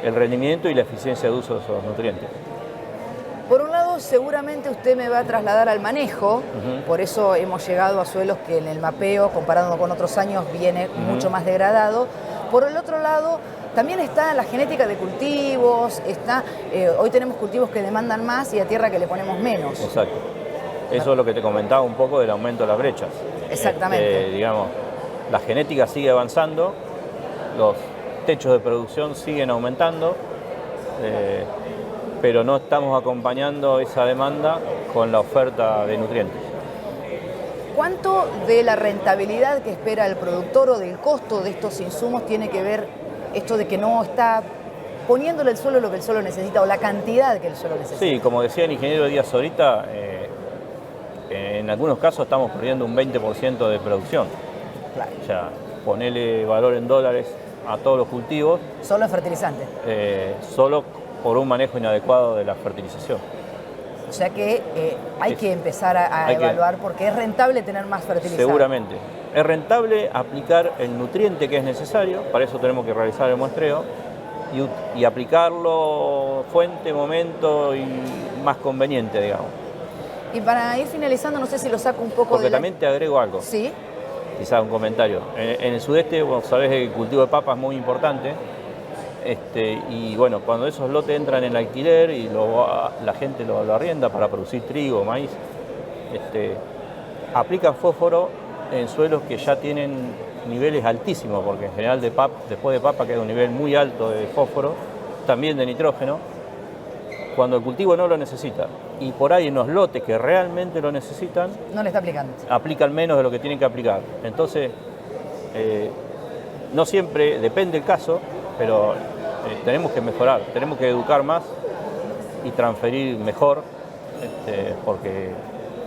el rendimiento y la eficiencia de uso de esos nutrientes. Por un lado, seguramente usted me va a trasladar al manejo, por eso hemos llegado a suelos que en el mapeo, comparado con otros años, viene mucho más degradado. Por el otro lado, también está la genética de cultivos, hoy tenemos cultivos que demandan más y a tierra que le ponemos menos. Exacto. Eso es lo que te comentaba un poco del aumento de las brechas. Exactamente. Digamos, la genética sigue avanzando, los techos de producción siguen aumentando, pero no estamos acompañando esa demanda con la oferta de nutrientes. ¿Cuánto de la rentabilidad que espera el productor o del costo de estos insumos tiene que ver esto de que no está poniéndole al suelo lo que el suelo necesita o la cantidad que el suelo necesita? Sí, como decía el ingeniero Díaz ahorita, en algunos casos estamos perdiendo un 20% de producción. Claro. O sea, ponerle valor en dólares a todos los cultivos. Solo en fertilizante. Solo por un manejo inadecuado de la fertilización. O sea que hay que empezar a evaluar porque es rentable tener más fertilizante. Seguramente. Es rentable aplicar el nutriente que es necesario, para eso tenemos que realizar el muestreo y aplicarlo fuente, momento y más conveniente, digamos. Y para ir finalizando, no sé si lo saco un poco porque también te agrego algo. Sí. Quizás un comentario. En el sudeste, vos sabés que el cultivo de papa es muy importante. Y bueno, cuando esos lotes entran en alquiler y la gente lo arrienda para producir trigo, maíz, aplican fósforo en suelos que ya tienen niveles altísimos, porque en general después de papa queda un nivel muy alto de fósforo, también de nitrógeno, cuando el cultivo no lo necesita. Y por ahí en los lotes que realmente lo necesitan, no le está aplicando. Aplican menos de lo que tienen que aplicar. Entonces, no siempre, depende del caso, pero tenemos que mejorar, tenemos que educar más y transferir mejor,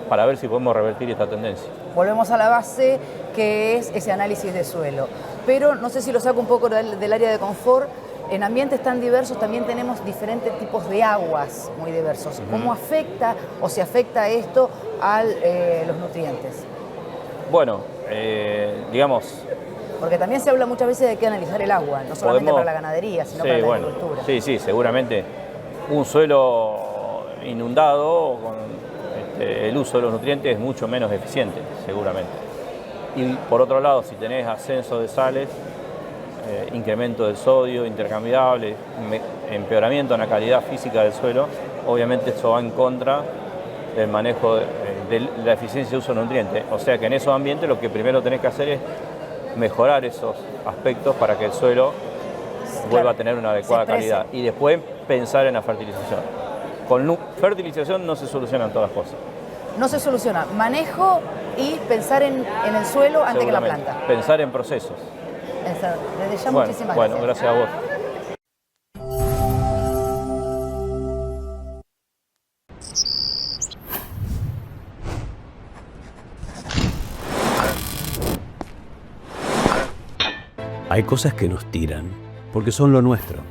para ver si podemos revertir esta tendencia. Volvemos a la base, que es ese análisis de suelo. Pero no sé si lo saco un poco del área de confort. En ambientes tan diversos también tenemos diferentes tipos de aguas muy diversos. ¿Cómo afecta o se afecta esto a los nutrientes? Bueno, digamos... Porque también se habla muchas veces de que analizar el agua, no solamente para la ganadería, sino para la agricultura. Sí, seguramente un suelo inundado con el uso de los nutrientes es mucho menos eficiente, seguramente. Y por otro lado, si tenés ascenso de sales, incremento del sodio intercambiable, empeoramiento en la calidad física del suelo, obviamente eso va en contra del manejo de la eficiencia de uso de nutrientes. O sea que en esos ambientes lo que primero tenés que hacer es mejorar esos aspectos para que el suelo vuelva a tener una adecuada calidad y después pensar en la fertilización. Con fertilización no se solucionan todas las cosas. No se soluciona. Manejo y pensar en el suelo antes que la planta. Pensar en procesos. Desde ya muchísimas gracias. Bueno, gracias a vos. Hay cosas que nos tiran, porque son lo nuestro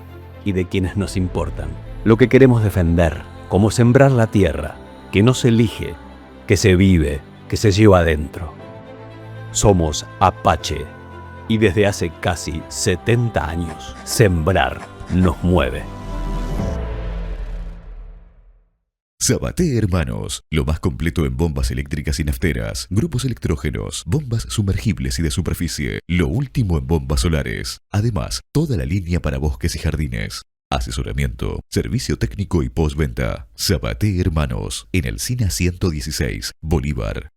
y de quienes nos importan. Lo que queremos defender, como sembrar la tierra, que no se elige, que se vive, que se lleva adentro. Somos Apache y desde hace casi 70 años, sembrar nos mueve. Sabaté Hermanos, lo más completo en bombas eléctricas y nafteras, grupos electrógenos, bombas sumergibles y de superficie, lo último en bombas solares. Además, toda la línea para bosques y jardines. Asesoramiento, servicio técnico y postventa. Sabaté Hermanos, en el SINA 116, Bolívar.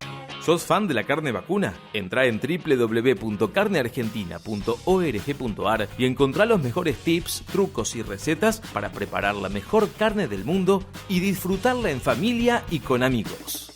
¿Sos fan de la carne vacuna? Entrá en www.carneargentina.org.ar y encontrá los mejores tips, trucos y recetas para preparar la mejor carne del mundo y disfrutarla en familia y con amigos.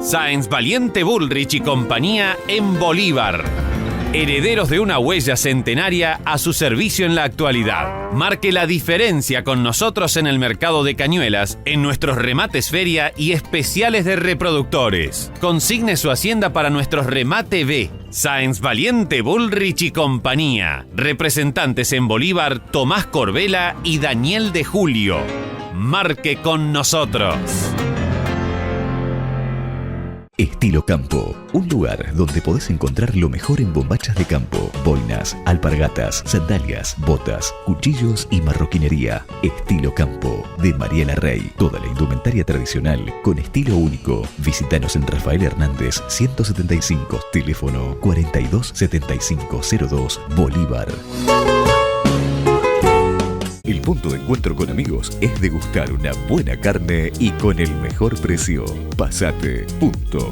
Sáenz Valiente Bullrich y compañía en Bolívar. Herederos de una huella centenaria a su servicio en la actualidad. Marque la diferencia con nosotros en el mercado de Cañuelas, en nuestros remates feria y especiales de reproductores. Consigne su hacienda para nuestros remate B. Sáenz Valiente Bullrich y compañía. Representantes en Bolívar, Tomás Corbela y Daniel de Julio. Marque con nosotros. Estilo Campo, un lugar donde podés encontrar lo mejor en bombachas de campo, boinas, alpargatas, sandalias, botas, cuchillos y marroquinería. Estilo Campo, de Mariela Rey. Toda la indumentaria tradicional con estilo único. Visítanos en Rafael Hernández 175, teléfono 427502, Bolívar. El punto de encuentro con amigos es degustar una buena carne y con el mejor precio. Pasate.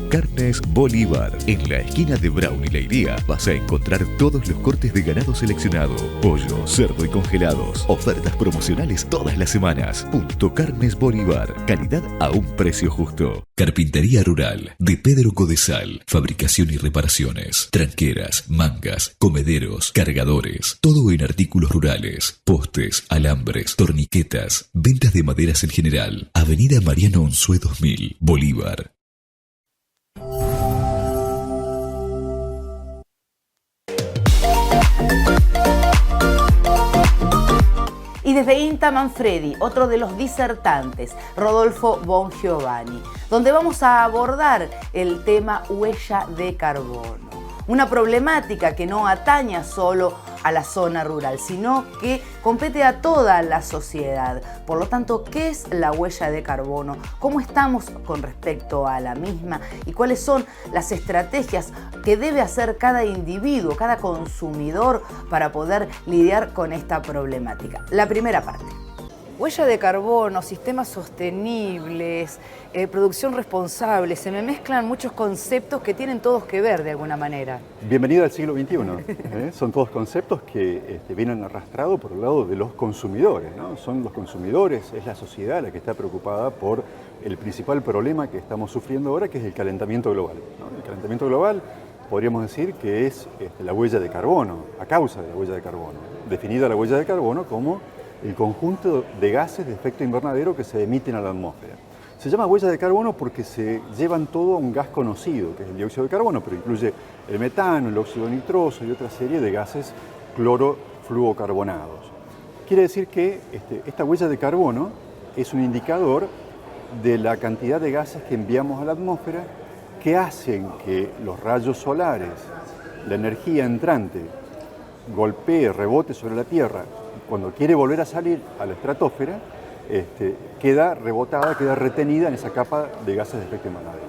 Carnes Bolívar. En la esquina de Brown y Leiría vas a encontrar todos los cortes de ganado seleccionado. Pollo, cerdo y congelados. Ofertas promocionales todas las semanas. Carnes Bolívar. Calidad a un precio justo. Carpintería Rural de Pedro Codesal. Fabricación y reparaciones. Tranqueras, mangas, comederos, cargadores. Todo en artículos rurales. Postes, alambres, torniquetas. Ventas de maderas en general. Avenida Mariano Unzué 2000, Bolívar. Y desde INTA Manfredi, otro de los disertantes, Rodolfo Bongiovanni, donde vamos a abordar el tema huella de carbono. Una problemática que no ataña solo a la zona rural, sino que compete a toda la sociedad. Por lo tanto, ¿qué es la huella de carbono? ¿Cómo estamos con respecto a la misma? ¿Y cuáles son las estrategias que debe hacer cada individuo, cada consumidor para poder lidiar con esta problemática? La primera parte. Huella de carbono, sistemas sostenibles, producción responsable, se me mezclan muchos conceptos que tienen todos que ver de alguna manera. Bienvenido al siglo XXI. Son todos conceptos que vienen arrastrados por el lado de los consumidores, ¿no? Son los consumidores, es la sociedad la que está preocupada por el principal problema que estamos sufriendo ahora, que es el calentamiento global, ¿no? El calentamiento global podríamos decir que es la huella de carbono, a causa de la huella de carbono. Definida la huella de carbono como el conjunto de gases de efecto invernadero que se emiten a la atmósfera. Se llama huella de carbono porque se llevan todo a un gas conocido, que es el dióxido de carbono, pero incluye el metano, el óxido nitroso y otra serie de gases clorofluorocarbonados. Quiere decir que esta huella de carbono es un indicador de la cantidad de gases que enviamos a la atmósfera que hacen que los rayos solares, la energía entrante, golpee, rebote sobre la Tierra. Cuando quiere volver a salir a la estratosfera, queda rebotada, queda retenida en esa capa de gases de efecto invernadero.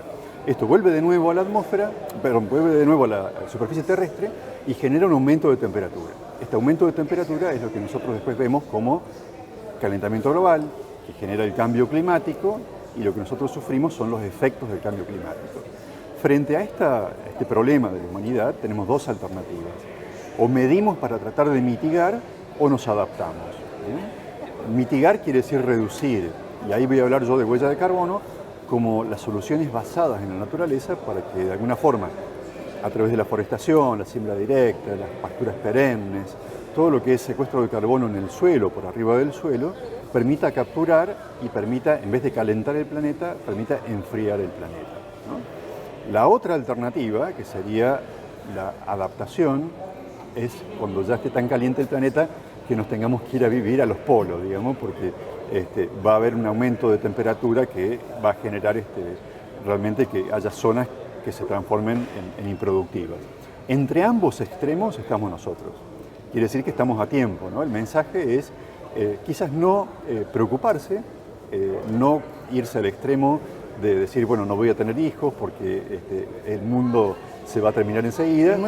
Esto vuelve de nuevo a la atmósfera, vuelve de nuevo a la superficie terrestre y genera un aumento de temperatura. Este aumento de temperatura es lo que nosotros después vemos como calentamiento global, que genera el cambio climático, y lo que nosotros sufrimos son los efectos del cambio climático. Frente a este problema de la humanidad tenemos dos alternativas. O medimos para tratar de mitigar o nos adaptamos. Mitigar quiere decir reducir, y ahí voy a hablar yo de huella de carbono como las soluciones basadas en la naturaleza para que de alguna forma, a través de la forestación, la siembra directa, las pasturas perennes, todo lo que es secuestro de carbono en el suelo, por arriba del suelo, permita capturar y permita, en vez de calentar el planeta, permita enfriar el planeta, ¿no? La otra alternativa, que sería la adaptación, es cuando ya esté tan caliente el planeta que nos tengamos que ir a vivir a los polos, digamos, porque va a haber un aumento de temperatura que va a generar realmente que haya zonas que se transformen en improductivas. Entre ambos extremos estamos nosotros. Quiere decir que estamos a tiempo, ¿no? El mensaje es quizás no preocuparse, no irse al extremo de decir, bueno, no voy a tener hijos porque el mundo se va a terminar enseguida,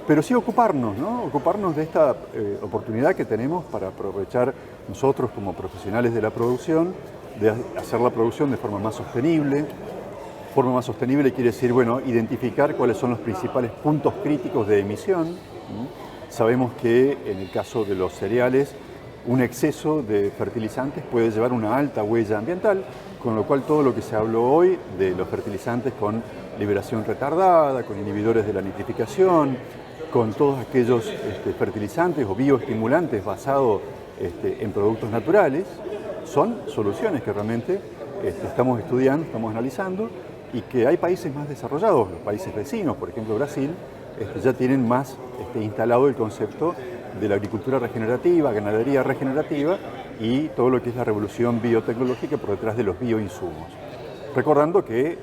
pero sí ocuparnos, ¿no? Ocuparnos de esta oportunidad que tenemos para aprovechar nosotros como profesionales de la producción, de hacer la producción de forma más sostenible. Forma más sostenible quiere decir, bueno, identificar cuáles son los principales puntos críticos de emisión. Sabemos que en el caso de los cereales un exceso de fertilizantes puede llevar una alta huella ambiental, con lo cual todo lo que se habló hoy de los fertilizantes con liberación retardada, con inhibidores de la nitrificación, con todos aquellos fertilizantes o bioestimulantes basados en productos naturales, son soluciones que realmente estamos estudiando, estamos analizando, y que hay países más desarrollados, los países vecinos, por ejemplo Brasil, ya tienen más instalado el concepto de la agricultura regenerativa, ganadería regenerativa y todo lo que es la revolución biotecnológica por detrás de los bioinsumos. Recordando que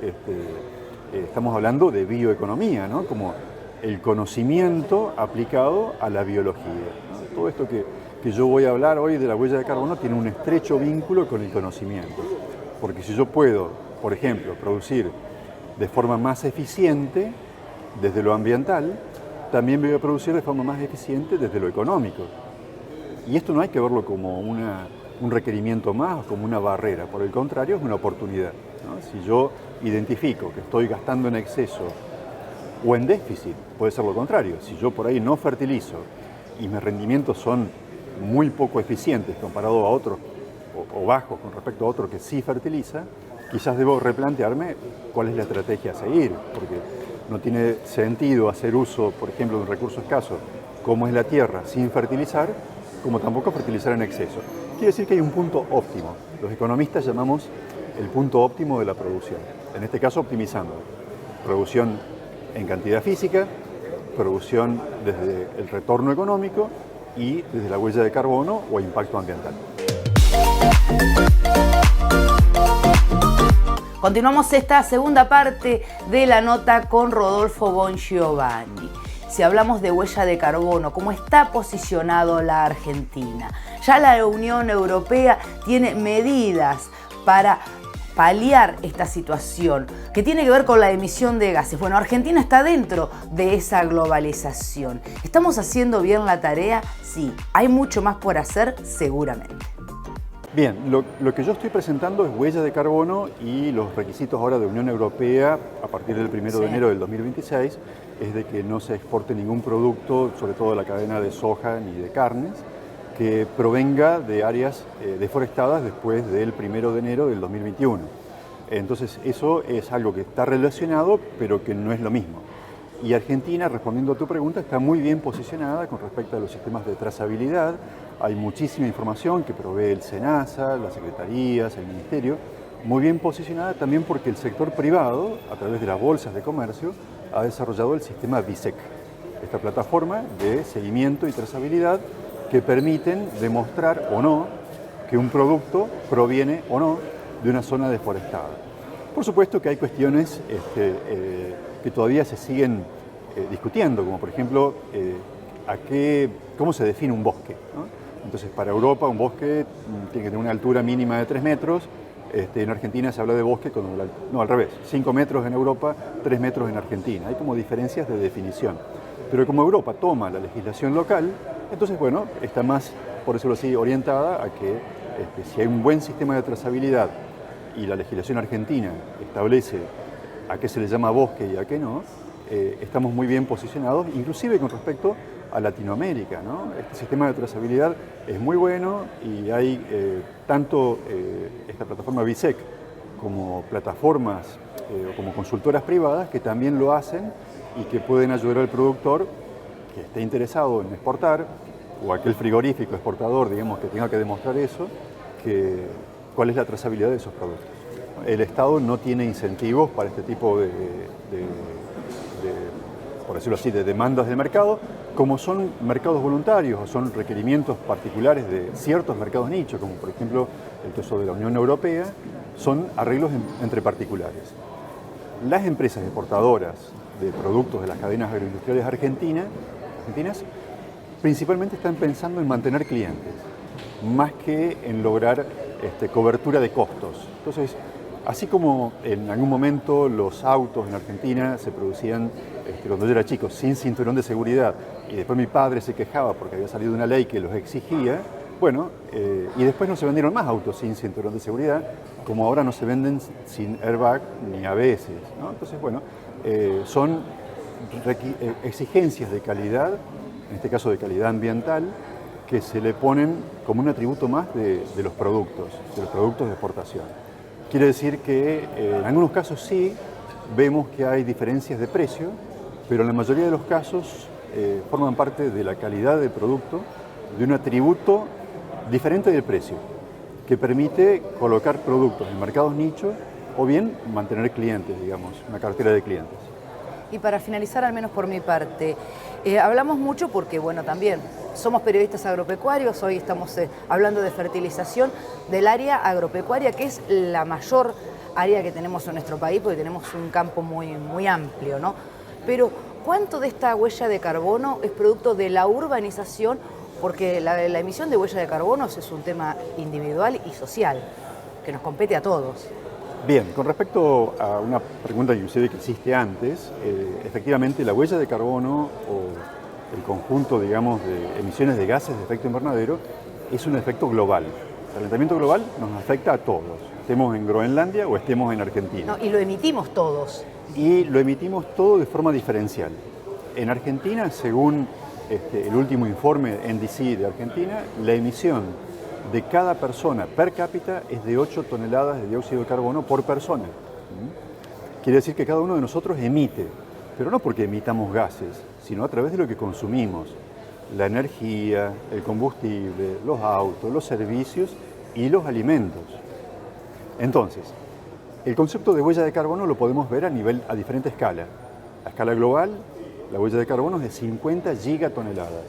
estamos hablando de bioeconomía, ¿no? Como el conocimiento aplicado a la biología, ¿no? Todo esto que yo voy a hablar hoy de la huella de carbono tiene un estrecho vínculo con el conocimiento, porque si yo puedo, por ejemplo, producir de forma más eficiente desde lo ambiental, también voy a producir de forma más eficiente desde lo económico. Y esto no hay que verlo como un requerimiento más o como una barrera, por el contrario es una oportunidad, ¿no? Si yo identifico que estoy gastando en exceso o en déficit, puede ser lo contrario. Si yo por ahí no fertilizo y mis rendimientos son muy poco eficientes comparado a otros o bajos con respecto a otro que sí fertiliza, quizás debo replantearme cuál es la estrategia a seguir, porque no tiene sentido hacer uso, por ejemplo, de un recurso escaso como es la tierra sin fertilizar, como tampoco fertilizar en exceso. Quiere decir que hay un punto óptimo. Los economistas llamamos el punto óptimo de la producción. En este caso, optimizando. Producción en cantidad física, producción desde el retorno económico y desde la huella de carbono o impacto ambiental. Continuamos esta segunda parte de la nota con Rodolfo Bongiovanni. Si hablamos de huella de carbono, ¿cómo está posicionado la Argentina? Ya la Unión Europea tiene medidas para paliar esta situación que tiene que ver con la emisión de gases. Bueno, Argentina está dentro de esa globalización. ¿Estamos haciendo bien la tarea? Sí. ¿Hay mucho más por hacer? Seguramente. Bien, lo que yo estoy presentando es huella de carbono y los requisitos ahora de Unión Europea a partir del 1 de enero del 2026 es de que no se exporte ningún producto, sobre todo de la cadena de soja ni de carnes, que provenga de áreas deforestadas después del 1 de enero del 2021. Entonces eso es algo que está relacionado, pero que no es lo mismo. Y Argentina, respondiendo a tu pregunta, está muy bien posicionada con respecto a los sistemas de trazabilidad. Hay muchísima información que provee el SENASA, las secretarías, el ministerio, muy bien posicionada también porque el sector privado, a través de las bolsas de comercio, ha desarrollado el sistema BISEC, esta plataforma de seguimiento y trazabilidad que permiten demostrar o no que un producto proviene o no de una zona deforestada. Por supuesto que hay cuestiones que todavía se siguen discutiendo, como por ejemplo, ¿cómo se define un bosque, ¿no? Entonces, para Europa un bosque tiene que tener una altura mínima de 3 metros, en Argentina se habla de bosque, no, al revés, 5 metros en Europa, 3 metros en Argentina. Hay como diferencias de definición. Pero como Europa toma la legislación local, entonces, bueno, está más, por decirlo así, orientada a que si hay un buen sistema de trazabilidad y la legislación argentina establece a qué se le llama bosque y a qué no, estamos muy bien posicionados, inclusive con respecto a Latinoamérica, ¿no? Este sistema de trazabilidad es muy bueno y hay tanto esta plataforma BISEC como plataformas o como consultoras privadas que también lo hacen y que pueden ayudar al productor que esté interesado en exportar o aquel frigorífico exportador, digamos, que tenga que demostrar eso, cuál es la trazabilidad de esos productos. El Estado no tiene incentivos para este tipo por decirlo así, de demandas de mercado, como son mercados voluntarios o son requerimientos particulares de ciertos mercados nichos, como por ejemplo el caso de la Unión Europea, son arreglos entre particulares. Las empresas exportadoras de productos de las cadenas agroindustriales argentinas principalmente están pensando en mantener clientes, más que en lograr cobertura de costos. Entonces, así como en algún momento los autos en Argentina se producían, cuando yo era chico, sin cinturón de seguridad, y después mi padre se quejaba porque había salido una ley que los exigía, bueno, y después no se vendieron más autos sin cinturón de seguridad, como ahora no se venden sin airbag ni ABS, ¿no? Entonces, bueno, son exigencias de calidad, en este caso de calidad ambiental, que se le ponen como un atributo más de los productos de exportación. Quiere decir que en algunos casos sí vemos que hay diferencias de precio, pero en la mayoría de los casos forman parte de la calidad del producto, de un atributo diferente del precio, que permite colocar productos en mercados nicho o bien mantener clientes, digamos, una cartera de clientes. Y para finalizar, al menos por mi parte, hablamos mucho porque, bueno, también somos periodistas agropecuarios, hoy estamos hablando de fertilización del área agropecuaria, que es la mayor área que tenemos en nuestro país, porque tenemos un campo muy amplio, ¿no? Pero, ¿cuánto de esta huella de carbono es producto de la urbanización? Porque la emisión de huella de carbono es un tema individual y social, que nos compete a todos. Bien, con respecto a una pregunta inclusive que hiciste antes, efectivamente la huella de carbono o el conjunto, digamos, de emisiones de gases de efecto invernadero es un efecto global. El calentamiento global nos afecta a todos, estemos en Groenlandia o estemos en Argentina. No, y lo emitimos todos. Y lo emitimos todo de forma diferencial. En Argentina, según el último informe NDC de Argentina, la emisión de cada persona per cápita es de 8 toneladas de dióxido de carbono por persona. Quiere decir que cada uno de nosotros emite, pero no porque emitamos gases, sino a través de lo que consumimos. La energía, el combustible, los autos, los servicios y los alimentos. Entonces, el concepto de huella de carbono lo podemos ver a diferente escala. A escala global, la huella de carbono es de 50 gigatoneladas.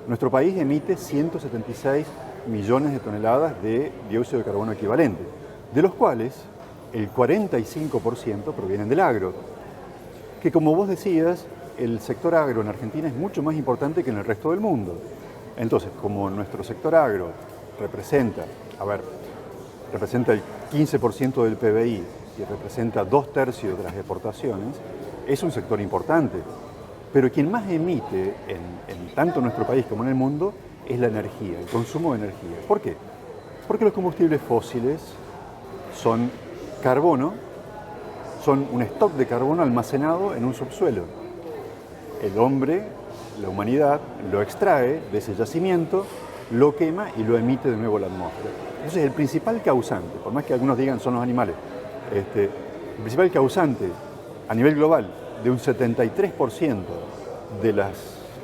Nuestro país emite 176 millones de toneladas de dióxido de carbono equivalente, de los cuales el 45% provienen del agro, que como vos decías, el sector agro en Argentina es mucho más importante que en el resto del mundo. Entonces, como nuestro sector agro representa el 15% del PBI y representa 2/3 de las exportaciones, es un sector importante. Pero quien más emite en tanto nuestro país como en el mundo es la energía, el consumo de energía. ¿Por qué? Porque los combustibles fósiles son carbono, son un stock de carbono almacenado en un subsuelo. El hombre, la humanidad, lo extrae de ese yacimiento, lo quema y lo emite de nuevo a la atmósfera. Entonces el principal causante, por más que algunos digan son los animales, el principal causante a nivel global de un 73% de las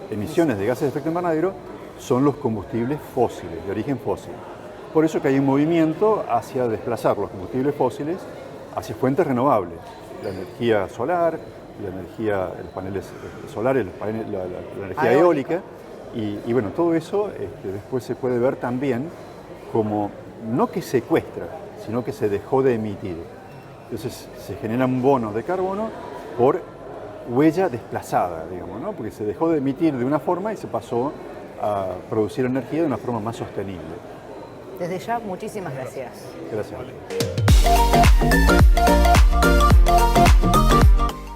emisiones de gases de efecto invernadero son los combustibles fósiles, de origen fósil. Por eso que hay un movimiento hacia desplazar los combustibles fósiles hacia fuentes renovables. La energía solar, la energía, los paneles solares, la energía eólica. Y bueno, todo eso después se puede ver también como no que secuestra, sino que se dejó de emitir. Entonces se generan bonos de carbono por huella desplazada, digamos, ¿no? Porque se dejó de emitir de una forma y se pasó a producir energía de una forma más sostenible. Desde ya, muchísimas gracias. Gracias.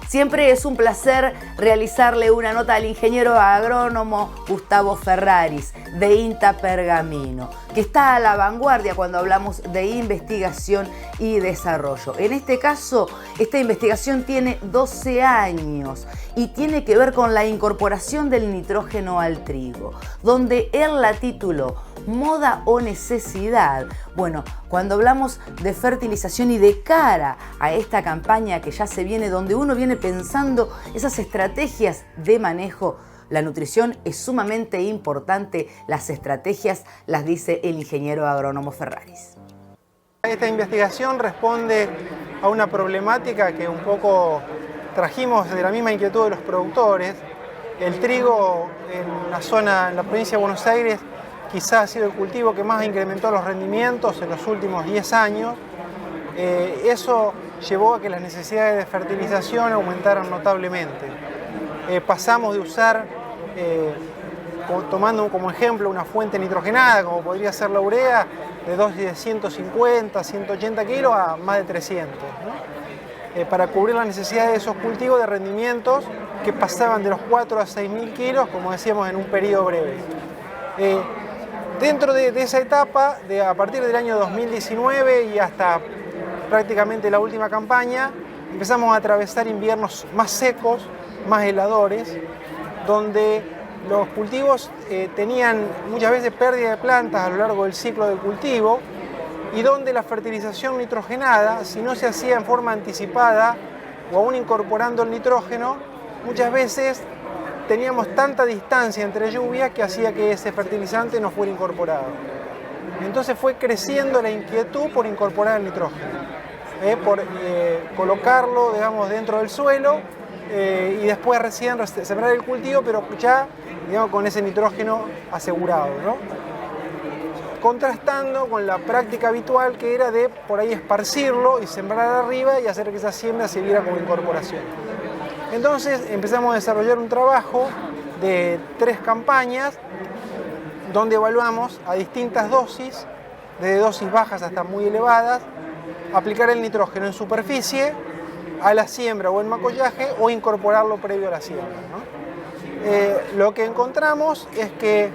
Siempre es un placer realizarle una nota al ingeniero agrónomo Gustavo Ferraris, de INTA Pergamino, que está a la vanguardia cuando hablamos de investigación y desarrollo. En este caso, esta investigación tiene 12 años y tiene que ver con la incorporación del nitrógeno al trigo, donde él la tituló ¿Moda o necesidad? Bueno, cuando hablamos de fertilización y de cara a esta campaña que ya se viene, donde uno viene pensando esas estrategias de manejo, la nutrición es sumamente importante. Las estrategias las dice el ingeniero agrónomo Ferraris. Esta investigación responde a una problemática que un poco trajimos de la misma inquietud de los productores. El trigo en la provincia de Buenos Aires, quizás ha sido el cultivo que más incrementó los rendimientos en los últimos 10 años. Eso llevó a que las necesidades de fertilización aumentaran notablemente. Pasamos de usar, tomando como ejemplo una fuente nitrogenada, como podría ser la urea, de dosis de 150, 180 kilos a más de 300, ¿no? Para cubrir las necesidades de esos cultivos de rendimientos que pasaban de los 4 a 6.000 kilos, como decíamos, en un periodo breve. Dentro de esa etapa, a partir del año 2019 y hasta prácticamente la última campaña, empezamos a atravesar inviernos más secos, más heladores, donde los cultivos tenían muchas veces pérdida de plantas a lo largo del ciclo del cultivo y donde la fertilización nitrogenada, si no se hacía en forma anticipada o aún incorporando el nitrógeno, muchas veces teníamos tanta distancia entre lluvias que hacía que ese fertilizante no fuera incorporado. Entonces fue creciendo la inquietud por incorporar el nitrógeno, por colocarlo, digamos, dentro del suelo y después recién sembrar el cultivo, pero ya, digamos, con ese nitrógeno asegurado, ¿no? Contrastando con la práctica habitual que era de por ahí esparcirlo y sembrar arriba y hacer que esa siembra se viera como incorporación. Entonces empezamos a desarrollar un trabajo de 3 campañas donde evaluamos a distintas dosis, desde dosis bajas hasta muy elevadas, aplicar el nitrógeno en superficie, a la siembra o en macollaje o incorporarlo previo a la siembra, ¿no? Lo que encontramos es que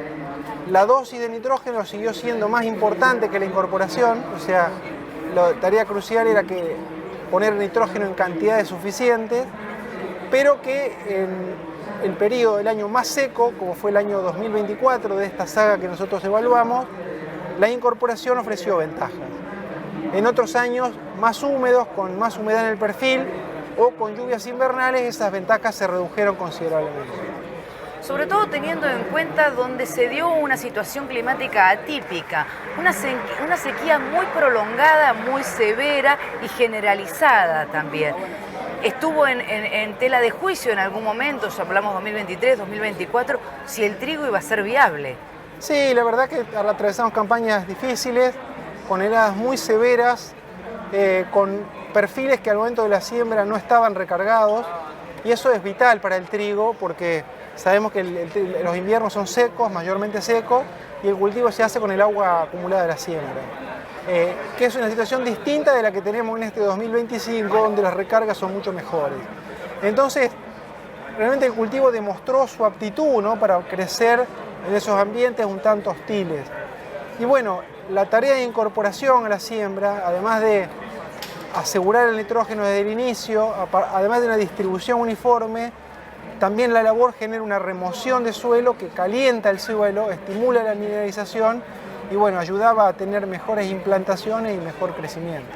la dosis de nitrógeno siguió siendo más importante que la incorporación, o sea, la tarea crucial era que poner nitrógeno en cantidades suficientes, pero que en el periodo del año más seco, como fue el año 2024 de esta saga que nosotros evaluamos, la incorporación ofreció ventajas. En otros años más húmedos, con más humedad en el perfil o con lluvias invernales, esas ventajas se redujeron considerablemente. Sobre todo teniendo en cuenta donde se dio una situación climática atípica, una sequía muy prolongada, muy severa y generalizada también. Estuvo en tela de juicio en algún momento, ya hablamos 2023, 2024, si el trigo iba a ser viable. Sí, la verdad que atravesamos campañas difíciles, con heladas muy severas, con perfiles que al momento de la siembra no estaban recargados, y eso es vital para el trigo porque sabemos que los inviernos son secos, mayormente secos, y el cultivo se hace con el agua acumulada de la siembra. Que es una situación distinta de la que tenemos en este 2025, donde las recargas son mucho mejores. Entonces, realmente el cultivo demostró su aptitud, ¿no?, para crecer en esos ambientes un tanto hostiles. Y bueno, la tarea de incorporación a la siembra, además de asegurar el nitrógeno desde el inicio, además de una distribución uniforme, también la labor genera una remoción de suelo que calienta el suelo, estimula la mineralización y bueno, ayudaba a tener mejores implantaciones y mejor crecimiento.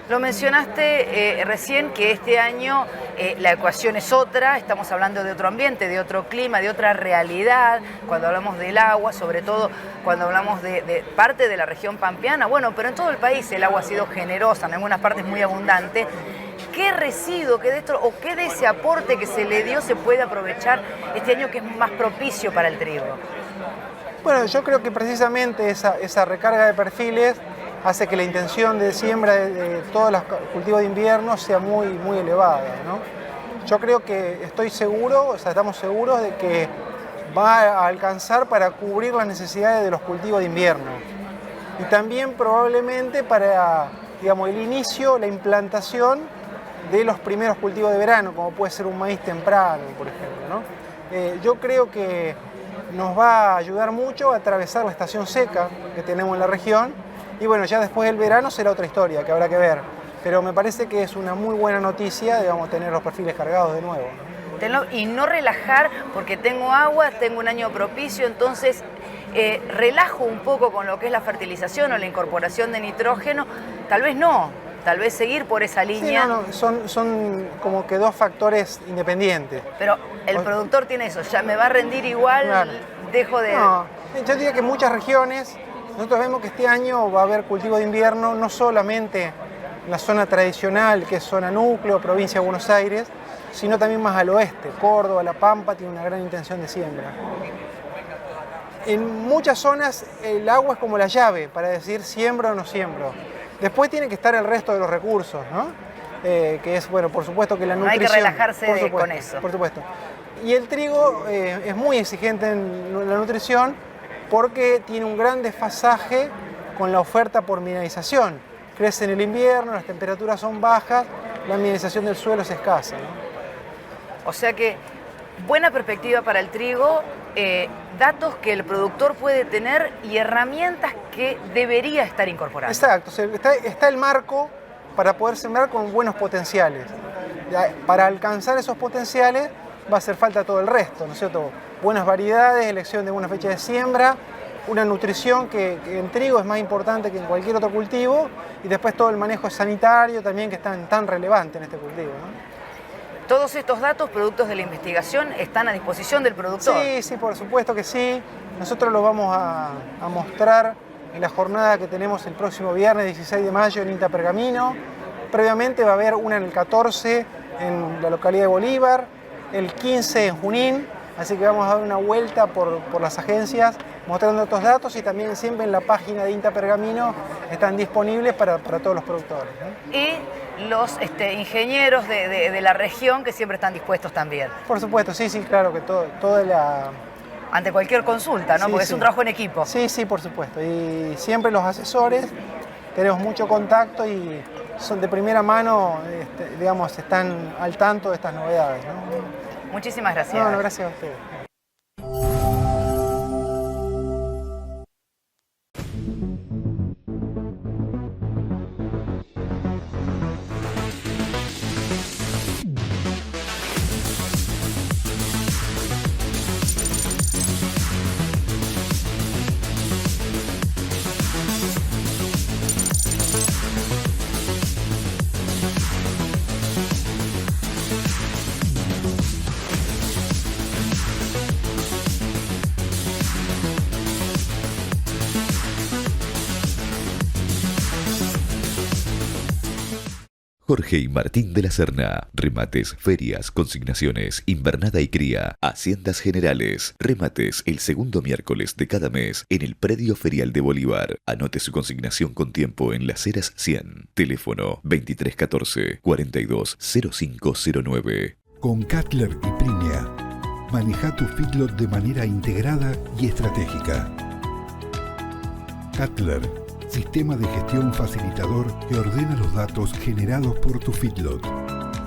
Lo mencionaste recién que este año la ecuación es otra, estamos hablando de otro ambiente, de otro clima, de otra realidad, cuando hablamos del agua, sobre todo cuando hablamos de parte de la región pampeana, bueno, pero en todo el país el agua ha sido generosa, en algunas partes muy abundante. ¿Qué residuo, qué de esto, o qué de ese aporte que se le dio se puede aprovechar este año que es más propicio para el trigo? Bueno, yo creo que precisamente esa recarga de perfiles hace que la intención de siembra de todos los cultivos de invierno sea muy, muy elevada, ¿no? Yo creo que estoy seguro, o sea, estamos seguros de que va a alcanzar para cubrir las necesidades de los cultivos de invierno. Y también probablemente para, digamos, el inicio, la implantación de los primeros cultivos de verano, como puede ser un maíz temprano, por ejemplo, ¿no? Yo creo que nos va a ayudar mucho a atravesar la estación seca que tenemos en la región. Y bueno, ya después del verano será otra historia que habrá que ver. Pero me parece que es una muy buena noticia, digamos, tener los perfiles cargados de nuevo, ¿no? Y no relajar, porque tengo agua, tengo un año propicio, entonces relajo un poco con lo que es la fertilización o la incorporación de nitrógeno. Tal vez no, tal vez seguir por esa línea. Sí, no, son como que dos factores independientes. Pero el productor tiene eso, ya me va a rendir igual, claro. Dejo de... No, yo diría que en muchas regiones nosotros vemos que este año va a haber cultivo de invierno, no solamente en la zona tradicional, que es zona núcleo, provincia de Buenos Aires, sino también más al oeste. Córdoba, La Pampa tiene una gran intención de siembra. En muchas zonas el agua es como la llave para decir siembro o no siembro. Después tiene que estar el resto de los recursos, ¿no? Que es, bueno, por supuesto que la nutrición... No hay que relajarse con eso. Por supuesto. Y el trigo es muy exigente en la nutrición porque tiene un gran desfasaje con la oferta por mineralización. Crece en el invierno, las temperaturas son bajas, la mineralización del suelo es escasa, ¿no? O sea que buena perspectiva para el trigo, datos que el productor puede tener y herramientas que debería estar incorporando. Exacto, o sea, está el marco para poder sembrar con buenos potenciales. Para alcanzar esos potenciales va a hacer falta todo el resto, ¿no es cierto? buenas variedades, elección de buena fecha de siembra, una nutrición que en trigo es más importante que en cualquier otro cultivo, y después todo el manejo sanitario también, que es tan relevante en este cultivo, ¿no? Todos estos datos, productos de la investigación, están a disposición del productor. Sí, por supuesto que sí. Nosotros lo vamos a mostrar en la jornada que tenemos el próximo viernes 16 de mayo en INTA Pergamino. Previamente va a haber una en el 14 en la localidad de Bolívar, el 15 en Junín, así que vamos a dar una vuelta por las agencias mostrando estos datos, y también siempre en la página de INTA Pergamino están disponibles para todos los productores, ¿no? Y los ingenieros de la región, que siempre están dispuestos también. Por supuesto, sí, claro, que toda la... Ante cualquier consulta, ¿no? Sí, porque es un trabajo en equipo. Sí, por supuesto. Y siempre los asesores, tenemos mucho contacto y son de primera mano, digamos, están al tanto de estas novedades, ¿no? Muchísimas gracias. No, gracias a ustedes. Jorge y Martín de la Serna. Remates, ferias, consignaciones, invernada y cría. Haciendas Generales. Remates el segundo miércoles de cada mes en el predio ferial de Bolívar. Anote su consignación con tiempo en Las Heras 100. Teléfono 2314-420509. Con Cutler y Primia, maneja tu feedlot de manera integrada y estratégica. Cutler, sistema de gestión facilitador que ordena los datos generados por tu feedlot.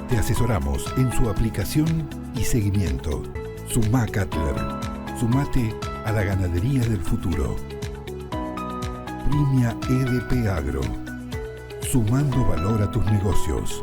Te asesoramos en su aplicación y seguimiento. Sumá Cutler. Sumate a la ganadería del futuro. Primia EDP Agro. Sumando valor a tus negocios.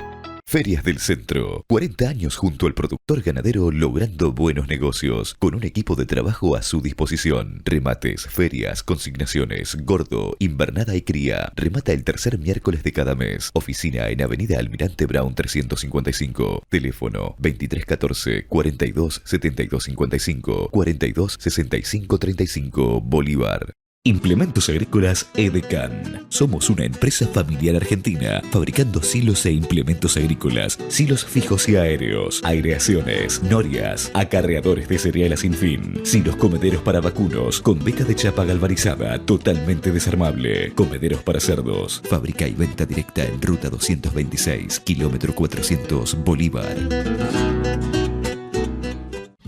Ferias del Centro. 40 años junto al productor ganadero, logrando buenos negocios, con un equipo de trabajo a su disposición. Remates, ferias, consignaciones, gordo, invernada y cría. Remata el tercer miércoles de cada mes. Oficina en Avenida Almirante Brown 355. Teléfono 2314-427255, 426535, Bolívar. Implementos Agrícolas Edecan. Somos una empresa familiar argentina fabricando silos e implementos agrícolas, silos fijos y aéreos, aireaciones, norias, acarreadores de cereal a sin fin, silos comederos para vacunos con beca de chapa galvanizada totalmente desarmable, comederos para cerdos. Fábrica y venta directa en Ruta 226, kilómetro 400, Bolívar.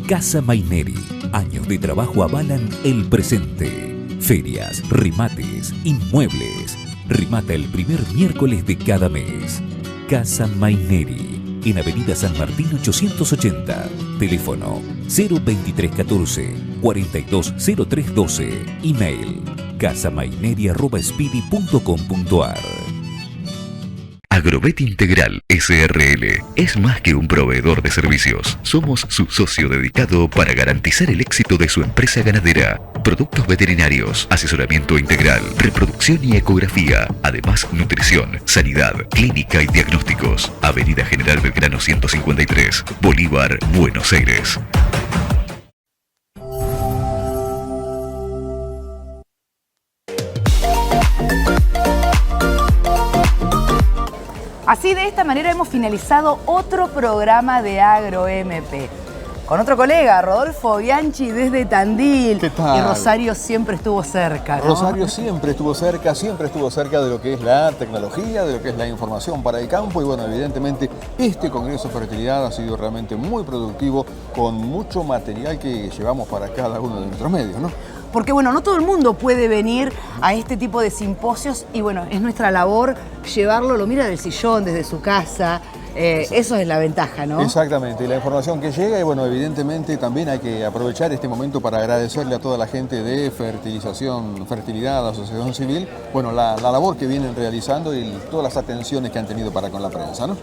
Casa Maineri. Años de trabajo avalan el presente. Ferias, remates, inmuebles. Remata el primer miércoles de cada mes. Casa Maineri, en Avenida San Martín 880. Teléfono 02314 420312. Email casamaineri@speedy.com.ar. Agrovet Integral SRL es más que un proveedor de servicios. Somos su socio dedicado para garantizar el éxito de su empresa ganadera. Productos veterinarios, asesoramiento integral, reproducción y ecografía. Además, nutrición, sanidad, clínica y diagnósticos. Avenida General Belgrano 153, Bolívar, Buenos Aires. Así, de esta manera hemos finalizado otro programa de AgroMP. Con otro colega, Rodolfo Bianchi desde Tandil. ¿Qué tal? Y Rosario siempre estuvo cerca, ¿no? Rosario siempre estuvo cerca de lo que es la tecnología, de lo que es la información para el campo. Y bueno, evidentemente este Congreso de Fertilidad ha sido realmente muy productivo, con mucho material que llevamos para cada uno de nuestros medios, ¿no? Porque bueno, no todo el mundo puede venir a este tipo de simposios y bueno, es nuestra labor llevarlo, lo mira del sillón, desde su casa. Eso es la ventaja, ¿no? Exactamente, la información que llega, y bueno, evidentemente también hay que aprovechar este momento para agradecerle a toda la gente de Fertilidad, Asociación Civil, bueno, la labor que vienen realizando y todas las atenciones que han tenido para con la prensa, ¿no?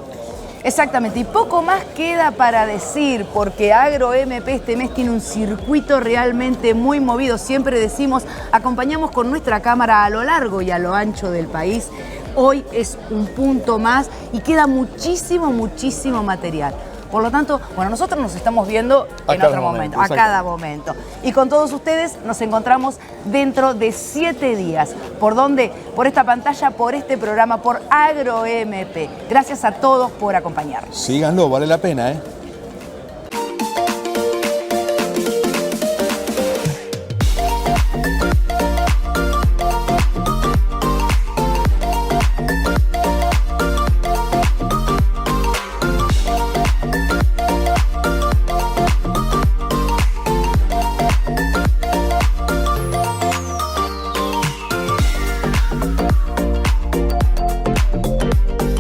Exactamente, y poco más queda para decir, porque AgroMP este mes tiene un circuito realmente muy movido. Siempre decimos, acompañamos con nuestra cámara a lo largo y a lo ancho del país. Hoy es un punto más y queda muchísimo, muchísimo material. Por lo tanto, bueno, nosotros nos estamos viendo en otro momento, a cada momento. Y con todos ustedes nos encontramos dentro de 7 días. ¿Por dónde? Por esta pantalla, por este programa, por AgroMP. Gracias a todos por acompañarnos. Síganlo, vale la pena, ¿eh?